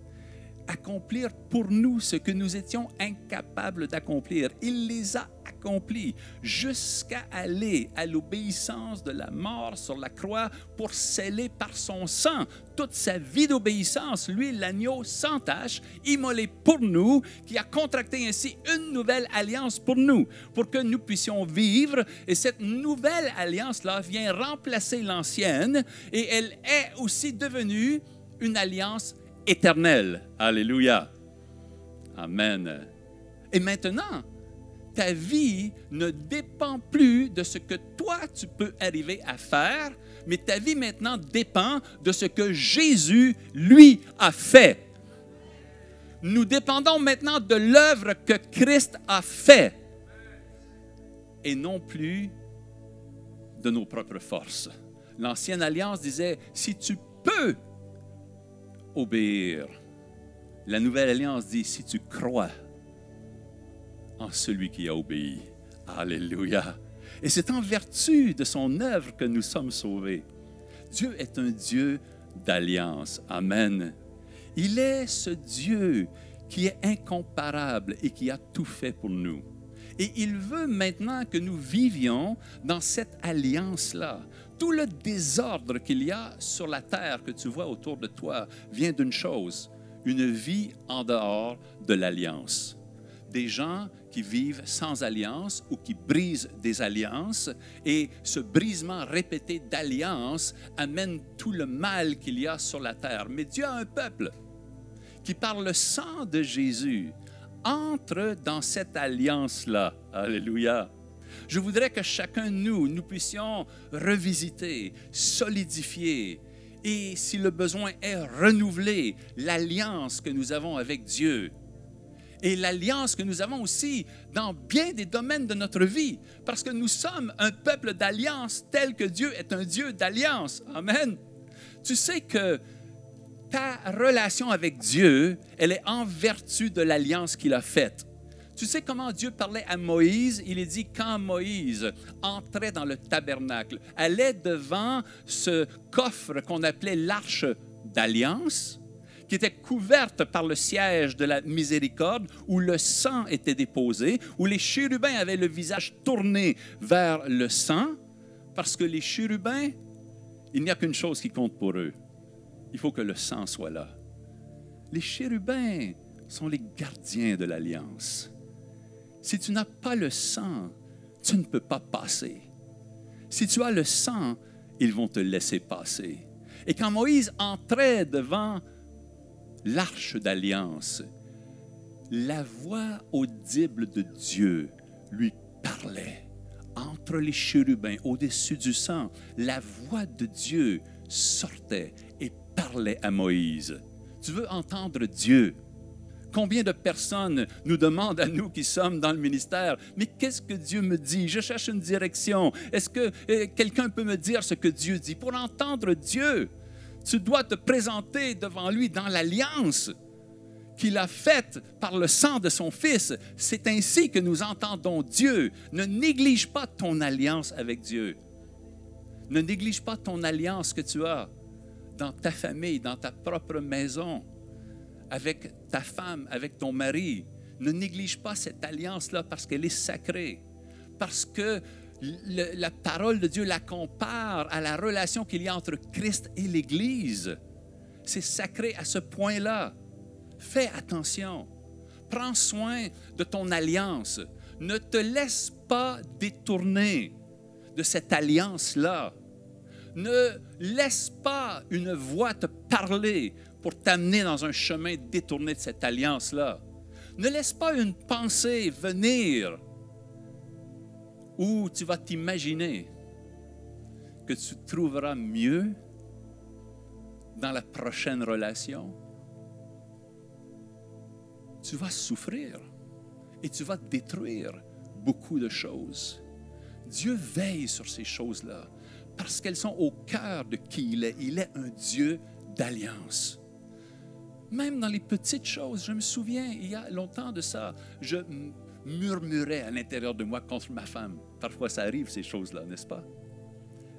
accomplir pour nous ce que nous étions incapables d'accomplir. Il les a accomplis jusqu'à aller à l'obéissance de la mort sur la croix pour sceller par son sang toute sa vie d'obéissance. Lui, l'agneau sans tache, immolé pour nous, qui a contracté ainsi une nouvelle alliance pour nous, pour que nous puissions vivre. Et cette nouvelle alliance-là vient remplacer l'ancienne et elle est aussi devenue une alliance éternelle. Alléluia. Amen. Et maintenant, ta vie ne dépend plus de ce que toi, tu peux arriver à faire, mais ta vie maintenant dépend de ce que Jésus, lui, a fait. Nous dépendons maintenant de l'œuvre que Christ a fait et non plus de nos propres forces. L'ancienne alliance disait, si tu peux obéir. La nouvelle alliance dit, si tu crois en celui qui a obéi. Alléluia. Et c'est en vertu de son œuvre que nous sommes sauvés. Dieu est un Dieu d'alliance. Amen. Il est ce Dieu qui est incomparable et qui a tout fait pour nous. Et il veut maintenant que nous vivions dans cette alliance-là. Tout le désordre qu'il y a sur la terre que tu vois autour de toi vient d'une chose, une vie en dehors de l'alliance. Des gens qui vivent sans alliance ou qui brisent des alliances, et ce brisement répété d'alliance amène tout le mal qu'il y a sur la terre. Mais Dieu a un peuple qui, par le sang de Jésus, entre dans cette alliance-là. Alléluia. Je voudrais que chacun de nous puissions revisiter, solidifier et, si le besoin est, renouveler l'alliance que nous avons avec Dieu et l'alliance que nous avons aussi dans bien des domaines de notre vie, parce que nous sommes un peuple d'alliance tel que Dieu est un Dieu d'alliance. Amen. Tu sais que ta relation avec Dieu, elle est en vertu de l'alliance qu'il a faite. Tu sais comment Dieu parlait à Moïse? Il est dit, quand Moïse entrait dans le tabernacle, allait devant ce coffre qu'on appelait l'arche d'alliance, qui était couverte par le siège de la miséricorde, où le sang était déposé, où les chérubins avaient le visage tourné vers le sang, parce que les chérubins, il n'y a qu'une chose qui compte pour eux. Il faut que le sang soit là. Les chérubins sont les gardiens de l'alliance. Si tu n'as pas le sang, tu ne peux pas passer. Si tu as le sang, ils vont te laisser passer. Et quand Moïse entrait devant l'arche d'alliance, la voix audible de Dieu lui parlait. Entre les chérubins, au-dessus du sang, la voix de Dieu sortait et parlait à Moïse. Tu veux entendre Dieu? Combien de personnes nous demandent à nous qui sommes dans le ministère, mais qu'est-ce que Dieu me dit? Je cherche une direction. Est-ce que quelqu'un peut me dire ce que Dieu dit? Pour entendre Dieu, tu dois te présenter devant lui dans l'alliance qu'il a faite par le sang de son Fils. C'est ainsi que nous entendons Dieu. Ne néglige pas ton alliance avec Dieu. Ne néglige pas ton alliance que tu as dans ta famille, dans ta propre maison, avec ta femme, avec ton mari. Ne néglige pas cette alliance-là parce qu'elle est sacrée. Parce que la parole de Dieu la compare à la relation qu'il y a entre Christ et l'Église. C'est sacré à ce point-là. Fais attention. Prends soin de ton alliance. Ne te laisse pas détourner de cette alliance-là. Ne laisse pas une voix te parler pour t'amener dans un chemin détourné de cette alliance-là. Ne laisse pas une pensée venir où tu vas t'imaginer que tu trouveras mieux dans la prochaine relation. Tu vas souffrir et tu vas détruire beaucoup de choses. Dieu veille sur ces choses-là parce qu'elles sont au cœur de qui il est. Il est un Dieu d'alliance. Même dans les petites choses, je me souviens, il y a longtemps de ça, je murmurais à l'intérieur de moi contre ma femme. Parfois, ça arrive, ces choses-là, n'est-ce pas?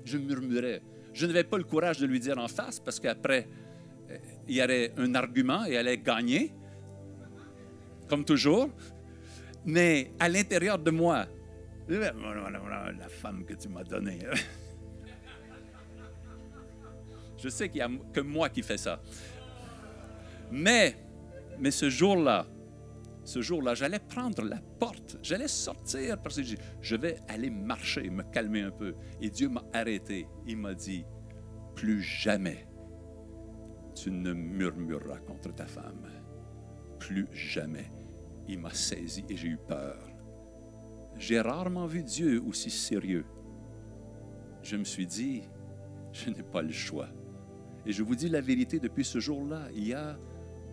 Je murmurais. Je n'avais pas le courage de lui dire en face parce qu'après, il y aurait un argument et elle allait gagner, comme toujours. Mais à l'intérieur de moi, la femme que tu m'as donnée. Je sais qu'il n'y a que moi qui fais ça. Mais ce jour-là, j'allais prendre la porte, j'allais sortir parce que je vais aller marcher, me calmer un peu. Et Dieu m'a arrêté. Il m'a dit, plus jamais tu ne murmureras contre ta femme. Plus jamais. Il m'a saisi et j'ai eu peur. J'ai rarement vu Dieu aussi sérieux. Je me suis dit, je n'ai pas le choix. Et je vous dis la vérité, depuis ce jour-là, il y a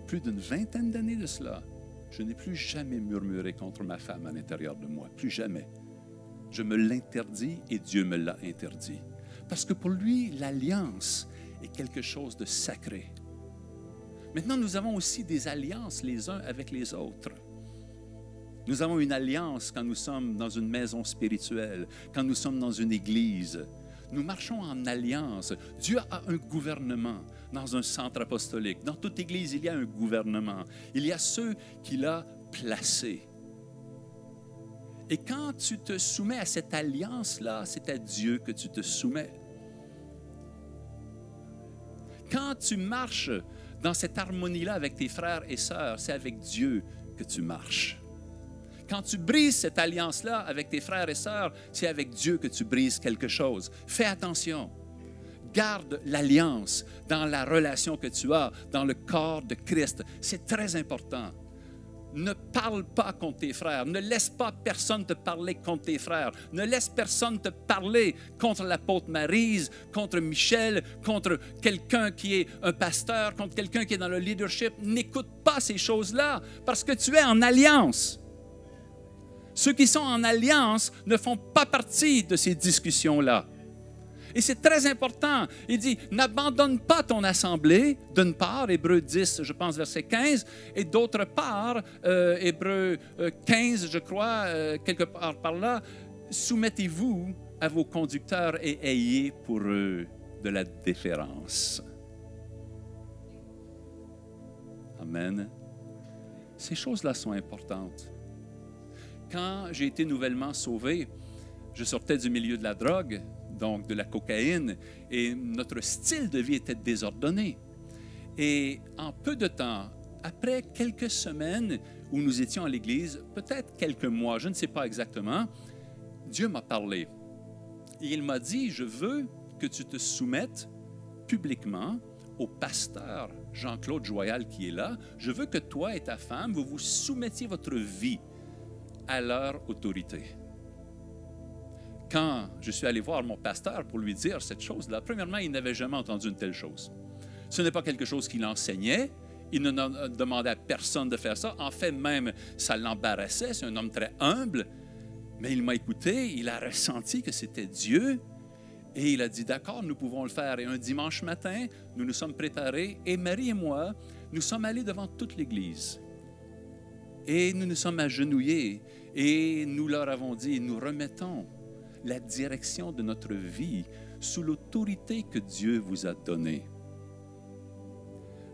plus d'une vingtaine d'années de cela, je n'ai plus jamais murmuré contre ma femme à l'intérieur de moi. Plus jamais. Je me l'interdis et Dieu me l'a interdit. Parce que pour lui, l'alliance est quelque chose de sacré. Maintenant, nous avons aussi des alliances les uns avec les autres. Nous avons une alliance quand nous sommes dans une maison spirituelle, quand nous sommes dans une église. Nous marchons en alliance. Dieu a un gouvernement dans un centre apostolique. Dans toute église, il y a un gouvernement. Il y a ceux qu'il a placés. Et quand tu te soumets à cette alliance-là, c'est à Dieu que tu te soumets. Quand tu marches dans cette harmonie-là avec tes frères et sœurs, c'est avec Dieu que tu marches. Quand tu brises cette alliance-là avec tes frères et sœurs, c'est avec Dieu que tu brises quelque chose. Fais attention. Garde l'alliance dans la relation que tu as dans le corps de Christ. C'est très important. Ne parle pas contre tes frères. Ne laisse pas personne te parler contre tes frères. Ne laisse personne te parler contre l'apôtre Maryse, contre Michel, contre quelqu'un qui est un pasteur, contre quelqu'un qui est dans le leadership. N'écoute pas ces choses-là parce que tu es en alliance. Ceux qui sont en alliance ne font pas partie de ces discussions-là. Et c'est très important. Il dit, n'abandonne pas ton assemblée, d'une part, Hébreux 10, je pense, verset 15, et d'autre part, Hébreux 15, je crois, quelque part par là, soumettez-vous à vos conducteurs et ayez pour eux de la déférence. Amen. Ces choses-là sont importantes. Quand j'ai été nouvellement sauvé, je sortais du milieu de la drogue, donc de la cocaïne, et notre style de vie était désordonné. Et en peu de temps, après quelques semaines où nous étions à l'église, peut-être quelques mois, je ne sais pas exactement, Dieu m'a parlé. Et il m'a dit, je veux que tu te soumettes publiquement au pasteur Jean-Claude Joyal qui est là. Je veux que toi et ta femme, vous vous soumettiez votre vie à leur autorité. Quand je suis allé voir mon pasteur pour lui dire cette chose-là, premièrement, il n'avait jamais entendu une telle chose. Ce n'est pas quelque chose qu'il enseignait. Il ne demandait à personne de faire ça. En fait, même, ça l'embarrassait. C'est un homme très humble. Mais il m'a écouté. Il a ressenti que c'était Dieu. Et il a dit, d'accord, nous pouvons le faire. Et un dimanche matin, nous nous sommes préparés. Et Marie et moi, nous sommes allés devant toute l'Église. Et nous nous sommes agenouillés. Et nous leur avons dit, nous remettons la direction de notre vie sous l'autorité que Dieu vous a donnée.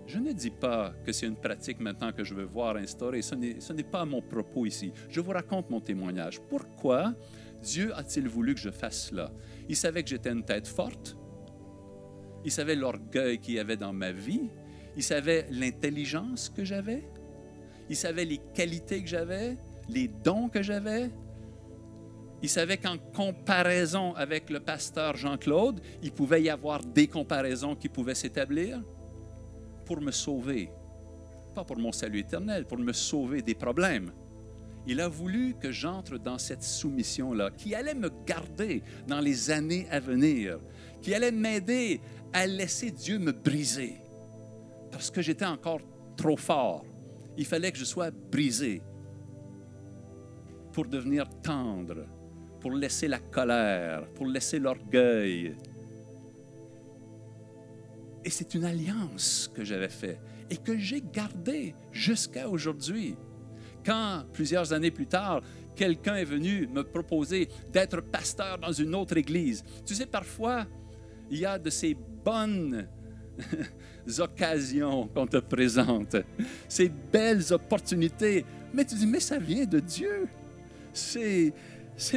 Je ne dis pas que c'est une pratique maintenant que je veux voir instaurée. Ce n'est pas mon propos ici. Je vous raconte mon témoignage. Pourquoi Dieu a-t-il voulu que je fasse cela? Il savait que j'étais une tête forte. Il savait l'orgueil qu'il y avait dans ma vie. Il savait l'intelligence que j'avais. Il savait les qualités que j'avais, les dons que j'avais. Il savait qu'en comparaison avec le pasteur Jean-Claude, il pouvait y avoir des comparaisons qui pouvaient s'établir pour me sauver. Pas pour mon salut éternel, pour me sauver des problèmes. Il a voulu que j'entre dans cette soumission-là, qui allait me garder dans les années à venir, qui allait m'aider à laisser Dieu me briser. Parce que j'étais encore trop fort. Il fallait que je sois brisé pour devenir tendre, pour laisser la colère, pour laisser l'orgueil. Et c'est une alliance que j'avais faite et que j'ai gardée jusqu'à aujourd'hui. Quand, plusieurs années plus tard, quelqu'un est venu me proposer d'être pasteur dans une autre église. Tu sais, parfois, il y a de ces bonnes occasions qu'on te présente, ces belles opportunités. Mais tu dis, mais ça vient de Dieu. C'est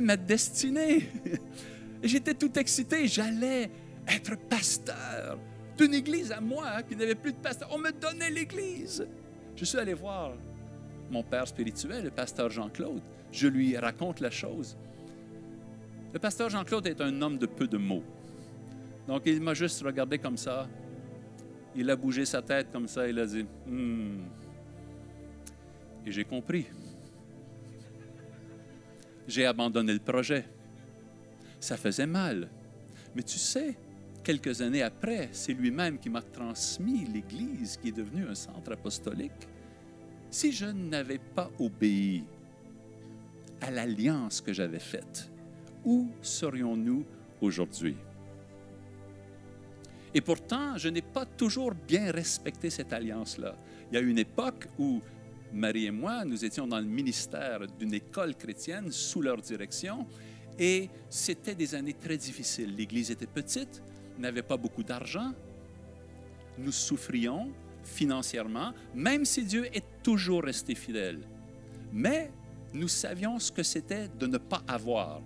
ma destinée. Et j'étais tout excité. J'allais être pasteur d'une église à moi qui n'avait plus de pasteur. On me donnait l'église. Je suis allé voir mon père spirituel, le pasteur Jean-Claude. Je lui raconte la chose. Le pasteur Jean-Claude est un homme de peu de mots. Donc, il m'a juste regardé comme ça. Il a bougé sa tête comme ça. Il a dit, Et j'ai compris. J'ai abandonné le projet. Ça faisait mal. Mais tu sais, quelques années après, c'est lui-même qui m'a transmis l'Église qui est devenue un centre apostolique. Si je n'avais pas obéi à l'alliance que j'avais faite, où serions-nous aujourd'hui? Et pourtant, je n'ai pas toujours bien respecté cette alliance-là. Il y a une époque où Marie et moi, nous étions dans le ministère d'une école chrétienne sous leur direction et c'était des années très difficiles. L'Église était petite, n'avait pas beaucoup d'argent. Nous souffrions financièrement, même si Dieu est toujours resté fidèle. Mais nous savions ce que c'était de ne pas avoir,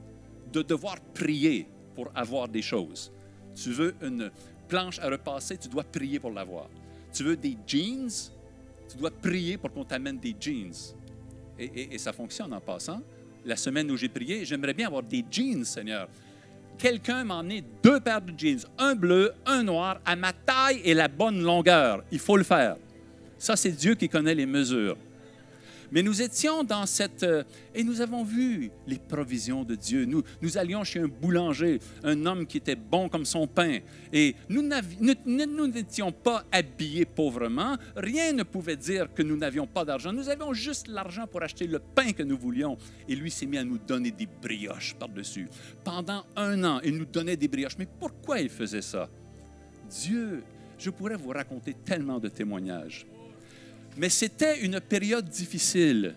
de devoir prier pour avoir des choses. Tu veux une planche à repasser, tu dois prier pour l'avoir. Tu veux des jeans, tu dois prier pour qu'on t'amène des jeans. Et ça fonctionne en passant. La semaine où j'ai prié, j'aimerais bien avoir des jeans, Seigneur. Quelqu'un m'a emmené 2 paires de jeans, un bleu, un noir, à ma taille et la bonne longueur. Il faut le faire. Ça, c'est Dieu qui connaît les mesures. Mais nous étions dans cette... et nous avons vu les provisions de Dieu. Nous allions chez un boulanger, un homme qui était bon comme son pain. Et nous n'étions pas habillés pauvrement. Rien ne pouvait dire que nous n'avions pas d'argent. Nous avions juste l'argent pour acheter le pain que nous voulions. Et lui s'est mis à nous donner des brioches par-dessus. Pendant 1 an, il nous donnait des brioches. Mais pourquoi il faisait ça? Dieu, je pourrais vous raconter tellement de témoignages. Mais c'était une période difficile.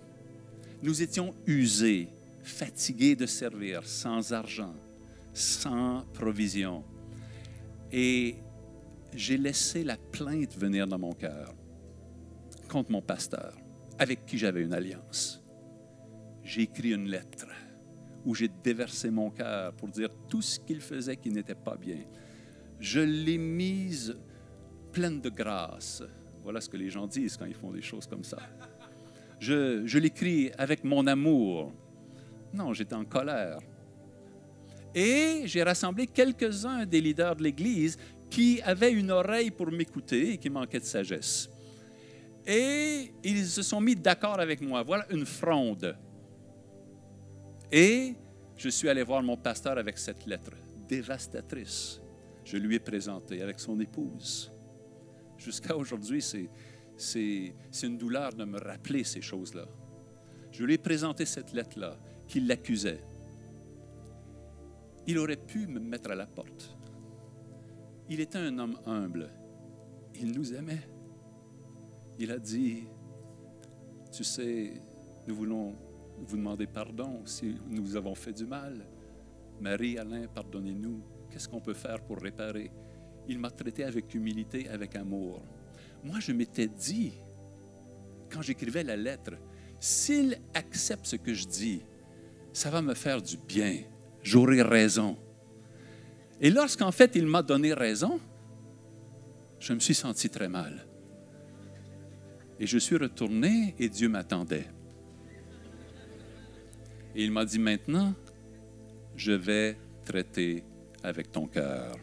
Nous étions usés, fatigués de servir, sans argent, sans provision. Et j'ai laissé la plainte venir dans mon cœur contre mon pasteur, avec qui j'avais une alliance. J'ai écrit une lettre où j'ai déversé mon cœur pour dire tout ce qu'il faisait qui n'était pas bien. Je l'ai mise pleine de grâce. Voilà ce que les gens disent quand ils font des choses comme ça. Je l'écris avec mon amour. Non, j'étais en colère. Et j'ai rassemblé quelques-uns des leaders de l'Église qui avaient une oreille pour m'écouter et qui manquaient de sagesse. Et ils se sont mis d'accord avec moi. Voilà une fronde. Et je suis allé voir mon pasteur avec cette lettre dévastatrice. Je lui ai présenté avec son épouse. Jusqu'à aujourd'hui, c'est une douleur de me rappeler ces choses-là. Je lui ai présenté cette lettre-là qui l'accusait. Il aurait pu me mettre à la porte. Il était un homme humble. Il nous aimait. Il a dit, tu sais, nous voulons vous demander pardon si nous avons fait du mal. Marie, Alain, pardonnez-nous. Qu'est-ce qu'on peut faire pour réparer? Il m'a traité avec humilité, avec amour. Moi, je m'étais dit, quand j'écrivais la lettre, s'il accepte ce que je dis, ça va me faire du bien. J'aurai raison. Et lorsqu'en fait, il m'a donné raison, je me suis senti très mal. Et je suis retourné et Dieu m'attendait. Et il m'a dit, maintenant, je vais traiter avec ton cœur.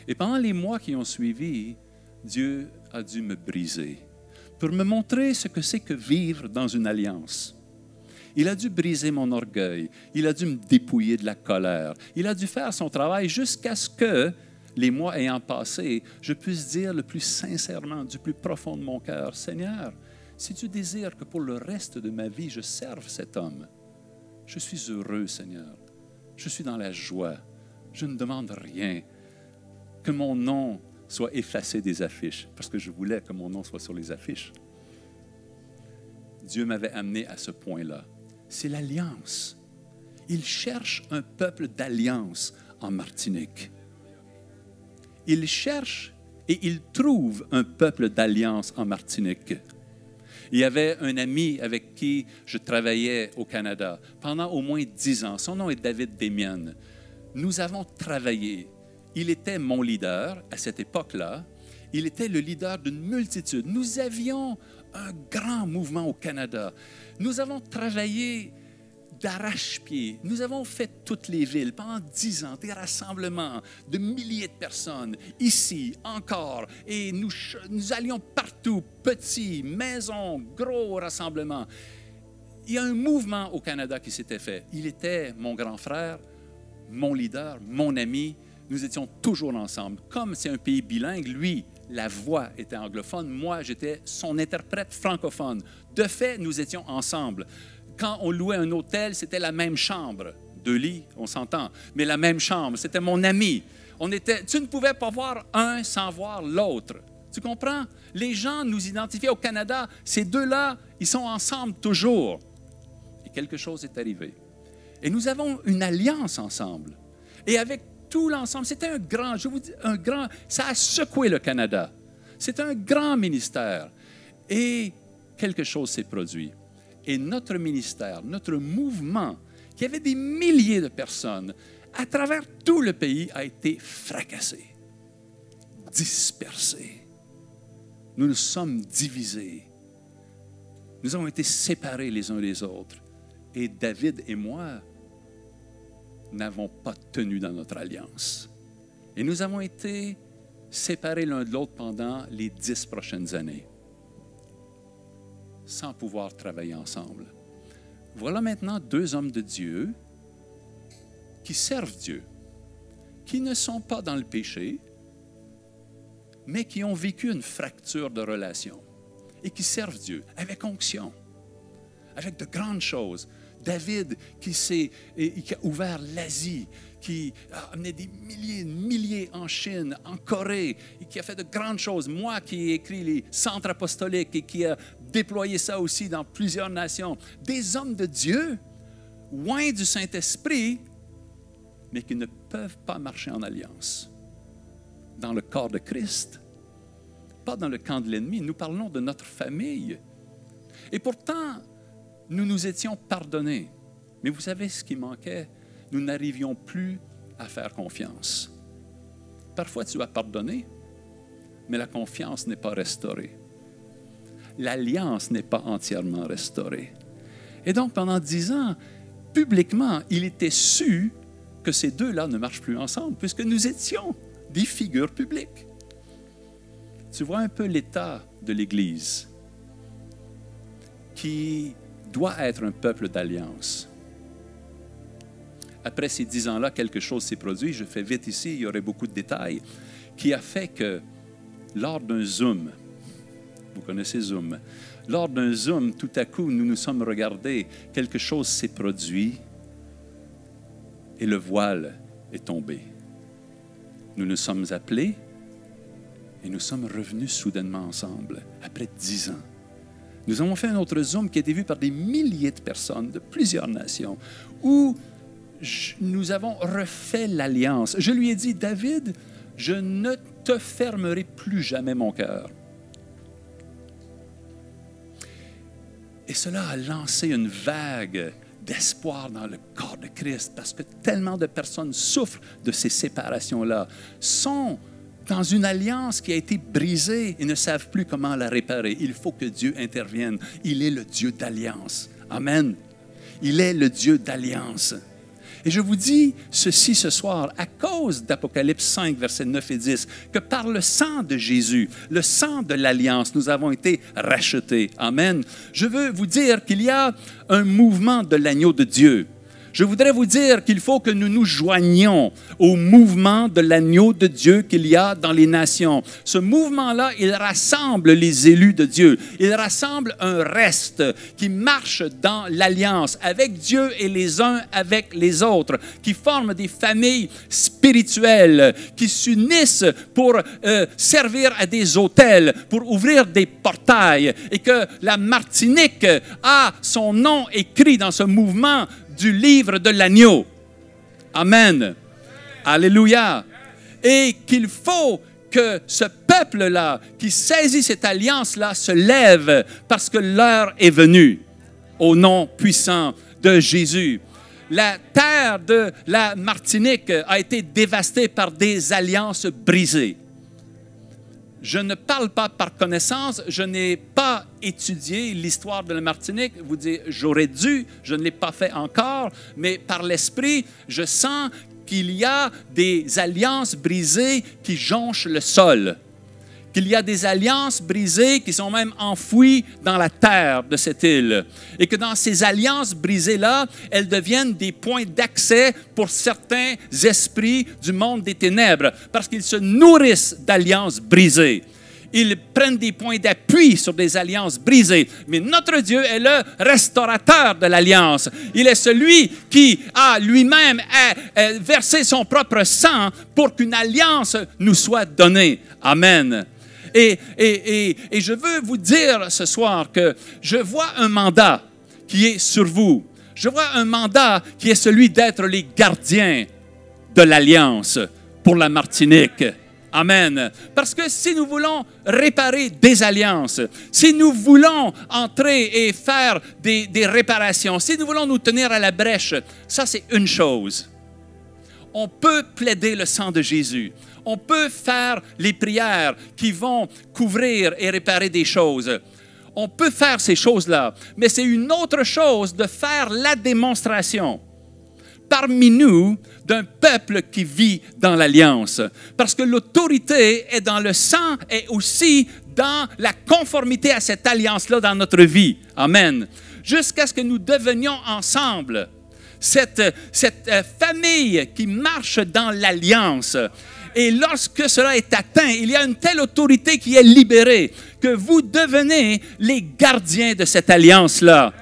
Et pendant les mois qui ont suivi, Dieu a dû me briser pour me montrer ce que c'est que vivre dans une alliance. Il a dû briser mon orgueil. Il a dû me dépouiller de la colère. Il a dû faire son travail jusqu'à ce que, les mois ayant passé, je puisse dire le plus sincèrement, du plus profond de mon cœur, « Seigneur, si tu désires que pour le reste de ma vie, je serve cet homme, je suis heureux, Seigneur. Je suis dans la joie. Je ne demande rien. Que mon nom soit effacé des affiches, parce que je voulais que mon nom soit sur les affiches. Dieu m'avait amené à ce point-là. C'est l'alliance. Il cherche un peuple d'alliance en Martinique. Il cherche et il trouve un peuple d'alliance en Martinique. Il y avait un ami avec qui je travaillais au Canada pendant au moins 10 ans. Son nom est David Demian. Nous avons travaillé. Il était mon leader à cette époque-là. Il était le leader d'une multitude. Nous avions un grand mouvement au Canada. Nous avons travaillé d'arrache-pied. Nous avons fait toutes les villes pendant 10 ans, des rassemblements de milliers de personnes, ici, encore. Et nous allions partout, petits, maisons, gros rassemblements. Il y a un mouvement au Canada qui s'était fait. Il était mon grand frère, mon leader, mon ami. Nous étions toujours ensemble. Comme c'est un pays bilingue, lui, la voix était anglophone. Moi, j'étais son interprète francophone. De fait, nous étions ensemble. Quand on louait un hôtel, c'était la même chambre. 2 lits, on s'entend, mais la même chambre. C'était mon ami. Tu ne pouvais pas voir un sans voir l'autre. Tu comprends? Les gens nous identifiaient au Canada. Ces deux-là, ils sont ensemble toujours. Et quelque chose est arrivé. Et nous avons une alliance ensemble. Et avec tout l'ensemble, c'était un grand, je vous dis, un grand, ça a secoué le Canada. C'est un grand ministère. Et quelque chose s'est produit. Et notre ministère, notre mouvement, qui avait des milliers de personnes à travers tout le pays, a été fracassé, dispersé. Nous nous sommes divisés. Nous avons été séparés les uns des autres. Et David et moi n'avons pas tenu dans notre alliance. Et nous avons été séparés l'un de l'autre pendant les 10 prochaines années, sans pouvoir travailler ensemble. Voilà maintenant 2 hommes de Dieu qui servent Dieu, qui ne sont pas dans le péché, mais qui ont vécu une fracture de relation et qui servent Dieu avec onction, avec de grandes choses. David qui a ouvert l'Asie, qui a amené des milliers en Chine, en Corée, et qui a fait de grandes choses. Moi qui ai écrit les centres apostoliques et qui a déployé ça aussi dans plusieurs nations. Des hommes de Dieu, loin du Saint-Esprit, mais qui ne peuvent pas marcher en alliance. Dans le corps de Christ, pas dans le camp de l'ennemi. Nous parlons de notre famille. Et pourtant, nous nous étions pardonnés. Mais vous savez ce qui manquait? Nous n'arrivions plus à faire confiance. Parfois, tu as pardonné, mais la confiance n'est pas restaurée. L'alliance n'est pas entièrement restaurée. Et donc, pendant 10 ans, publiquement, il était su que ces deux-là ne marchent plus ensemble, puisque nous étions des figures publiques. Tu vois un peu l'état de l'Église qui doit être un peuple d'alliance. Après ces 10 ans-là, quelque chose s'est produit. Je fais vite ici, il y aurait beaucoup de détails, qui a fait que lors d'un Zoom, vous connaissez Zoom, lors d'un Zoom, tout à coup, nous nous sommes regardés, quelque chose s'est produit et le voile est tombé. Nous nous sommes appelés et nous sommes revenus soudainement ensemble, après 10 ans. Nous avons fait un autre Zoom qui a été vu par des milliers de personnes de plusieurs nations, où nous avons refait l'alliance. Je lui ai dit, David, je ne te fermerai plus jamais mon cœur. Et cela a lancé une vague d'espoir dans le corps de Christ, parce que tellement de personnes souffrent de ces séparations-là, sont dans une alliance qui a été brisée et ne savent plus comment la réparer. Il faut que Dieu intervienne. Il est le Dieu d'alliance. Amen. Il est le Dieu d'alliance. Et je vous dis ceci ce soir, à cause d'Apocalypse 5, versets 9 et 10, que par le sang de Jésus, le sang de l'Alliance, nous avons été rachetés. Amen. Je veux vous dire qu'il y a un mouvement de l'agneau de Dieu. Je voudrais vous dire qu'il faut que nous nous joignions au mouvement de l'agneau de Dieu qu'il y a dans les nations. Ce mouvement-là, il rassemble les élus de Dieu. Il rassemble un reste qui marche dans l'alliance avec Dieu et les uns avec les autres, qui forment des familles spirituelles, qui s'unissent pour servir à des autels, pour ouvrir des portails, et que la Martinique a son nom écrit dans ce mouvement du livre de l'agneau. Amen. Alléluia. Et qu'il faut que ce peuple-là, qui saisit cette alliance-là, se lève parce que l'heure est venue. Au nom puissant de Jésus. La terre de la Martinique a été dévastée par des alliances brisées. Je ne parle pas par connaissance, je n'ai pas étudié l'histoire de la Martinique. Vous dites, j'aurais dû, je ne l'ai pas fait encore, mais par l'esprit, je sens qu'il y a des alliances brisées qui jonchent le sol. Qu'il y a des alliances brisées qui sont même enfouies dans la terre de cette île. Et que dans ces alliances brisées-là, elles deviennent des points d'accès pour certains esprits du monde des ténèbres, parce qu'ils se nourrissent d'alliances brisées. Ils prennent des points d'appui sur des alliances brisées. Mais notre Dieu est le restaurateur de l'alliance. Il est celui qui a lui-même versé son propre sang pour qu'une alliance nous soit donnée. Amen. Et je veux vous dire ce soir que je vois un mandat qui est sur vous. Je vois un mandat qui est celui d'être les gardiens de l'Alliance pour la Martinique. Amen. Parce que si nous voulons réparer des alliances, si nous voulons entrer et faire des réparations, si nous voulons nous tenir à la brèche, ça c'est une chose. On peut plaider le sang de Jésus. On peut faire les prières qui vont couvrir et réparer des choses. On peut faire ces choses-là, mais c'est une autre chose de faire la démonstration parmi nous d'un peuple qui vit dans l'alliance. Parce que l'autorité est dans le sang et aussi dans la conformité à cette alliance-là dans notre vie. Amen. Jusqu'à ce que nous devenions ensemble cette famille qui marche dans l'alliance. Et lorsque cela est atteint, il y a une telle autorité qui est libérée que vous devenez les gardiens de cette alliance-là.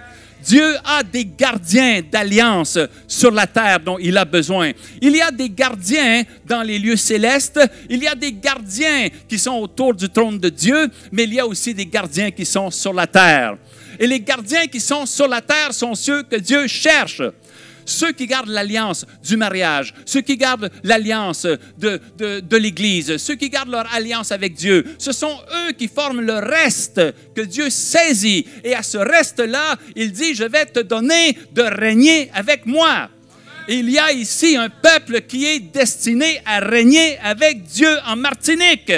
Dieu a des gardiens d'alliance sur la terre dont il a besoin. Il y a des gardiens dans les lieux célestes, il y a des gardiens qui sont autour du trône de Dieu, mais il y a aussi des gardiens qui sont sur la terre. Et les gardiens qui sont sur la terre sont ceux que Dieu cherche. Ceux qui gardent l'alliance du mariage, ceux qui gardent l'alliance de l'Église, ceux qui gardent leur alliance avec Dieu, ce sont eux qui forment le reste que Dieu saisit. Et à ce reste-là, il dit, je vais te donner de régner avec moi. Et il y a ici un peuple qui est destiné à régner avec Dieu en Martinique.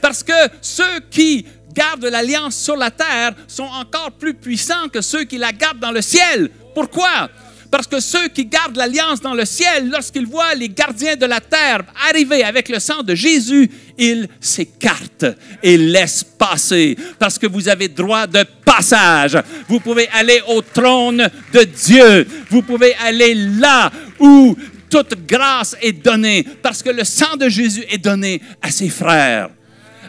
Parce que ceux qui gardent l'alliance sur la terre sont encore plus puissants que ceux qui la gardent dans le ciel. Pourquoi? Parce que ceux qui gardent l'alliance dans le ciel, lorsqu'ils voient les gardiens de la terre arriver avec le sang de Jésus, ils s'écartent et laissent passer. Parce que vous avez droit de passage. Vous pouvez aller au trône de Dieu. Vous pouvez aller là où toute grâce est donnée. Parce que le sang de Jésus est donné à ses frères,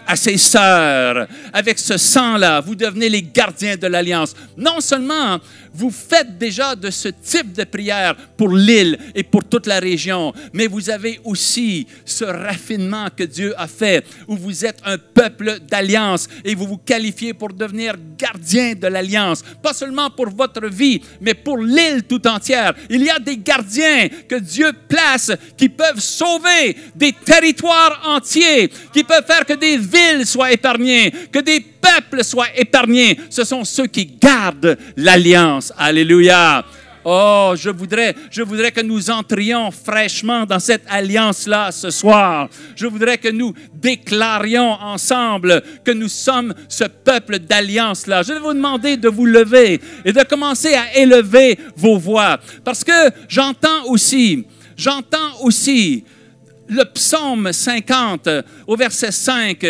à ses sœurs. Avec ce sang-là, vous devenez les gardiens de l'alliance. Non seulement vous faites déjà de ce type de prière pour l'île et pour toute la région, mais vous avez aussi ce raffinement que Dieu a fait, où vous êtes un peuple d'alliance et vous vous qualifiez pour devenir gardien de l'alliance. Pas seulement pour votre vie, mais pour l'île tout entière. Il y a des gardiens que Dieu place qui peuvent sauver des territoires entiers, qui peuvent faire que des villes soient épargnées, que des peuples soient épargnés. Ce sont ceux qui gardent l'alliance. Alléluia. Oh, je voudrais que nous entrions fraîchement dans cette alliance-là ce soir. Je voudrais que nous déclarions ensemble que nous sommes ce peuple d'alliance-là. Je vais vous demander de vous lever et de commencer à élever vos voix. Parce que j'entends aussi le psaume 50 au verset 5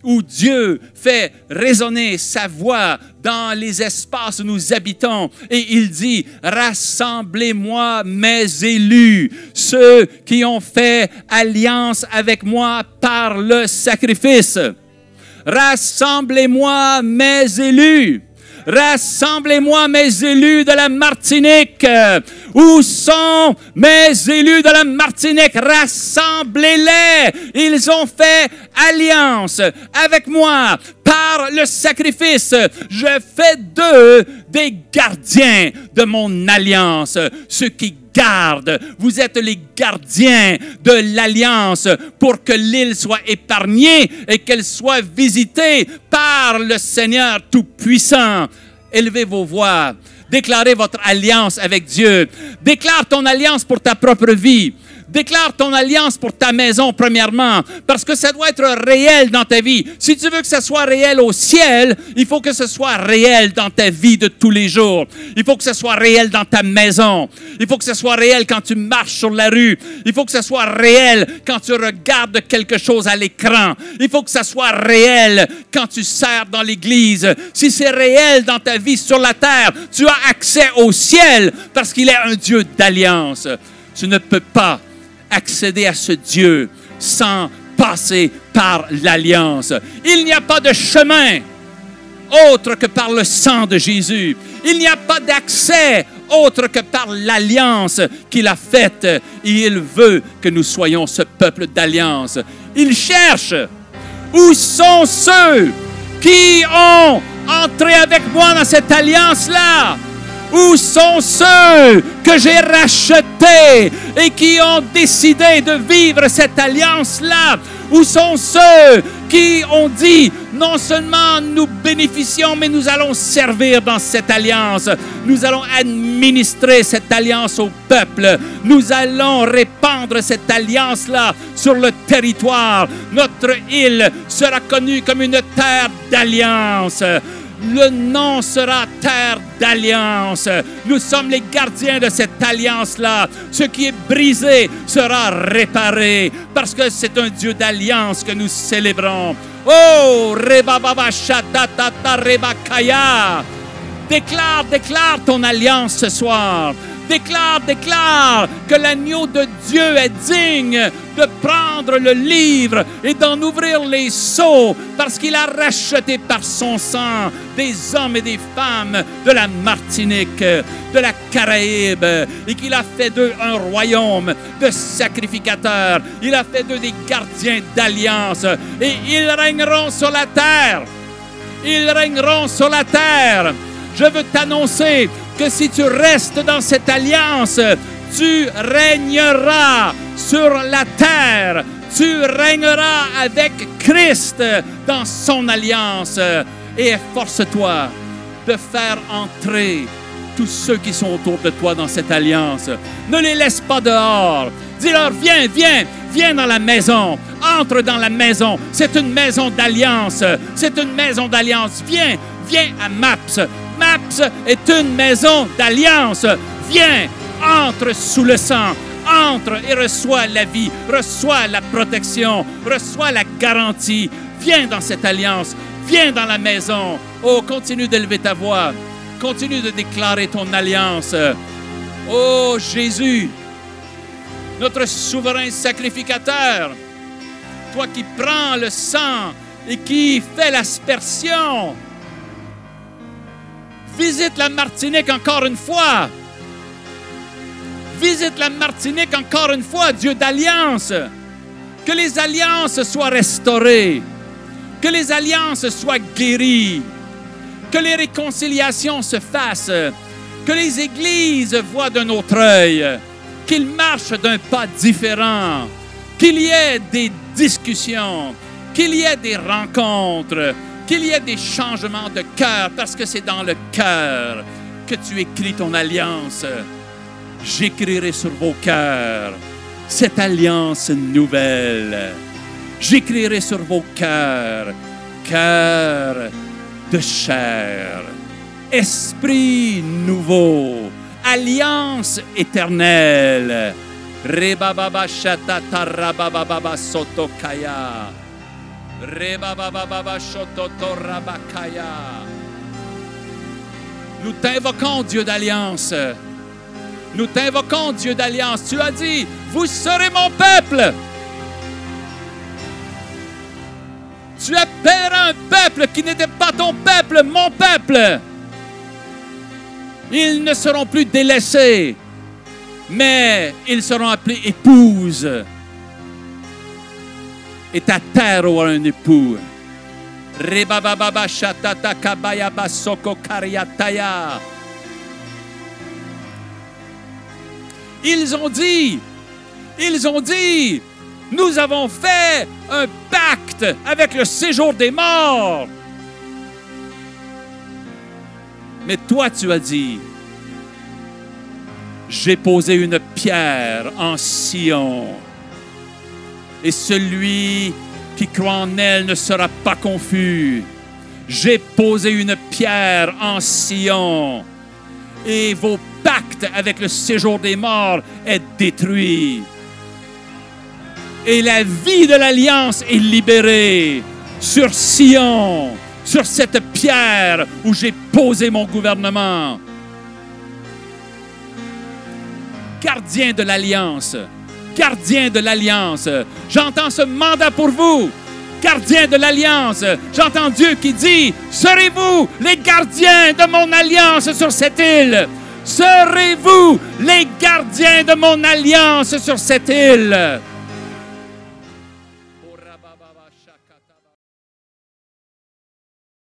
où Dieu fait résonner sa voix dans les espaces où nous habitons. Et il dit, rassemblez-moi mes élus, ceux qui ont fait alliance avec moi par le sacrifice. Rassemblez-moi mes élus. Rassemblez-moi mes élus de la Martinique. Où sont mes élus de la Martinique? Rassemblez-les. Ils ont fait alliance avec moi par le sacrifice. Je fais d'eux des gardiens de mon alliance. Ceux qui gardent, vous êtes les gardiens de l'alliance pour que l'île soit épargnée et qu'elle soit visitée par le Seigneur Tout-Puissant. Élevez vos voix. Déclarez votre alliance avec Dieu. Déclare ton alliance pour ta propre vie. Déclare ton alliance pour ta maison, premièrement, parce que ça doit être réel dans ta vie. Si tu veux que ça soit réel au ciel, il faut que ce soit réel dans ta vie de tous les jours. Il faut que ce soit réel dans ta maison. Il faut que ce soit réel quand tu marches sur la rue. Il faut que ce soit réel quand tu regardes quelque chose à l'écran. Il faut que ça soit réel quand tu sers dans l'église. Si c'est réel dans ta vie sur la terre, tu as accès au ciel parce qu'il est un Dieu d'alliance. Tu ne peux pas accéder à ce Dieu sans passer par l'alliance. Il n'y a pas de chemin autre que par le sang de Jésus. Il n'y a pas d'accès autre que par l'alliance qu'il a faite. Et il veut que nous soyons ce peuple d'alliance. Il cherche où sont ceux qui ont entré avec moi dans cette alliance-là. Où sont ceux que j'ai rachetés et qui ont décidé de vivre cette alliance-là? Où sont ceux qui ont dit, non seulement nous bénéficions, mais nous allons servir dans cette alliance. Nous allons administrer cette alliance au peuple. Nous allons répandre cette alliance-là sur le territoire. Notre île sera connue comme une terre d'alliance. Le nom sera terre d'alliance. Nous sommes les gardiens de cette alliance-là. Ce qui est brisé sera réparé parce que c'est un Dieu d'alliance que nous célébrons. Oh, Rebababa Shatatata Rebakaya. Déclare ton alliance ce soir. Déclare que l'agneau de Dieu est digne de prendre le livre et d'en ouvrir les sceaux parce qu'il a racheté par son sang des hommes et des femmes de la Martinique, de la Caraïbe et qu'il a fait d'eux un royaume de sacrificateurs. Il a fait d'eux des gardiens d'alliance et ils régneront sur la terre. Ils régneront sur la terre. Je veux t'annoncer que si tu restes dans cette alliance, tu régneras sur la terre. Tu régneras avec Christ dans son alliance. Et efforce-toi de faire entrer tous ceux qui sont autour de toi dans cette alliance. Ne les laisse pas dehors. Dis-leur, viens dans la maison. Entre dans la maison. C'est une maison d'alliance. C'est une maison d'alliance. Viens à MAPS. MAPS est une maison d'alliance. Viens, entre sous le sang. Entre et reçois la vie, reçois la protection, reçois la garantie. Viens dans cette alliance. Viens dans la maison. Oh, continue d'élever ta voix. Continue de déclarer ton alliance. Oh, Jésus, notre souverain sacrificateur, toi qui prends le sang et qui fais l'aspersion, visite la Martinique encore une fois. Visite la Martinique encore une fois, Dieu d'alliance. Que les alliances soient restaurées. Que les alliances soient guéries. Que les réconciliations se fassent. Que les églises voient d'un autre œil. Qu'ils marchent d'un pas différent. Qu'il y ait des discussions. Qu'il y ait des rencontres. Qu'il y ait des changements de cœur. Parce que c'est dans le cœur que tu écris ton alliance. J'écrirai sur vos cœurs cette alliance nouvelle. J'écrirai sur vos cœurs, cœur de chair, esprit nouveau, alliance éternelle. Rebababa shatata rabababa sotokaya. Nous t'invoquons, Dieu d'alliance. Nous t'invoquons, Dieu d'alliance. Tu as dit, vous serez mon peuple. Tu appelleras un peuple qui n'était pas ton peuple, mon peuple. Ils ne seront plus délaissés, mais ils seront appelés épouses. Et ta terre aura un époux. Ils ont dit, nous avons fait un pacte avec le séjour des morts. Mais toi, tu as dit, j'ai posé une pierre en Sion, et celui qui croit en elle ne sera pas confus. J'ai posé une pierre en Sion, et vos pactes avec le séjour des morts est détruit. Et la vie de l'Alliance est libérée sur Sion, sur cette pierre où j'ai posé mon gouvernement. Gardien de l'Alliance, gardien de l'Alliance, j'entends ce mandat pour vous. Gardien de l'Alliance, j'entends Dieu qui dit, serez-vous les gardiens de mon alliance sur cette île? Serez-vous les gardiens de mon alliance sur cette île?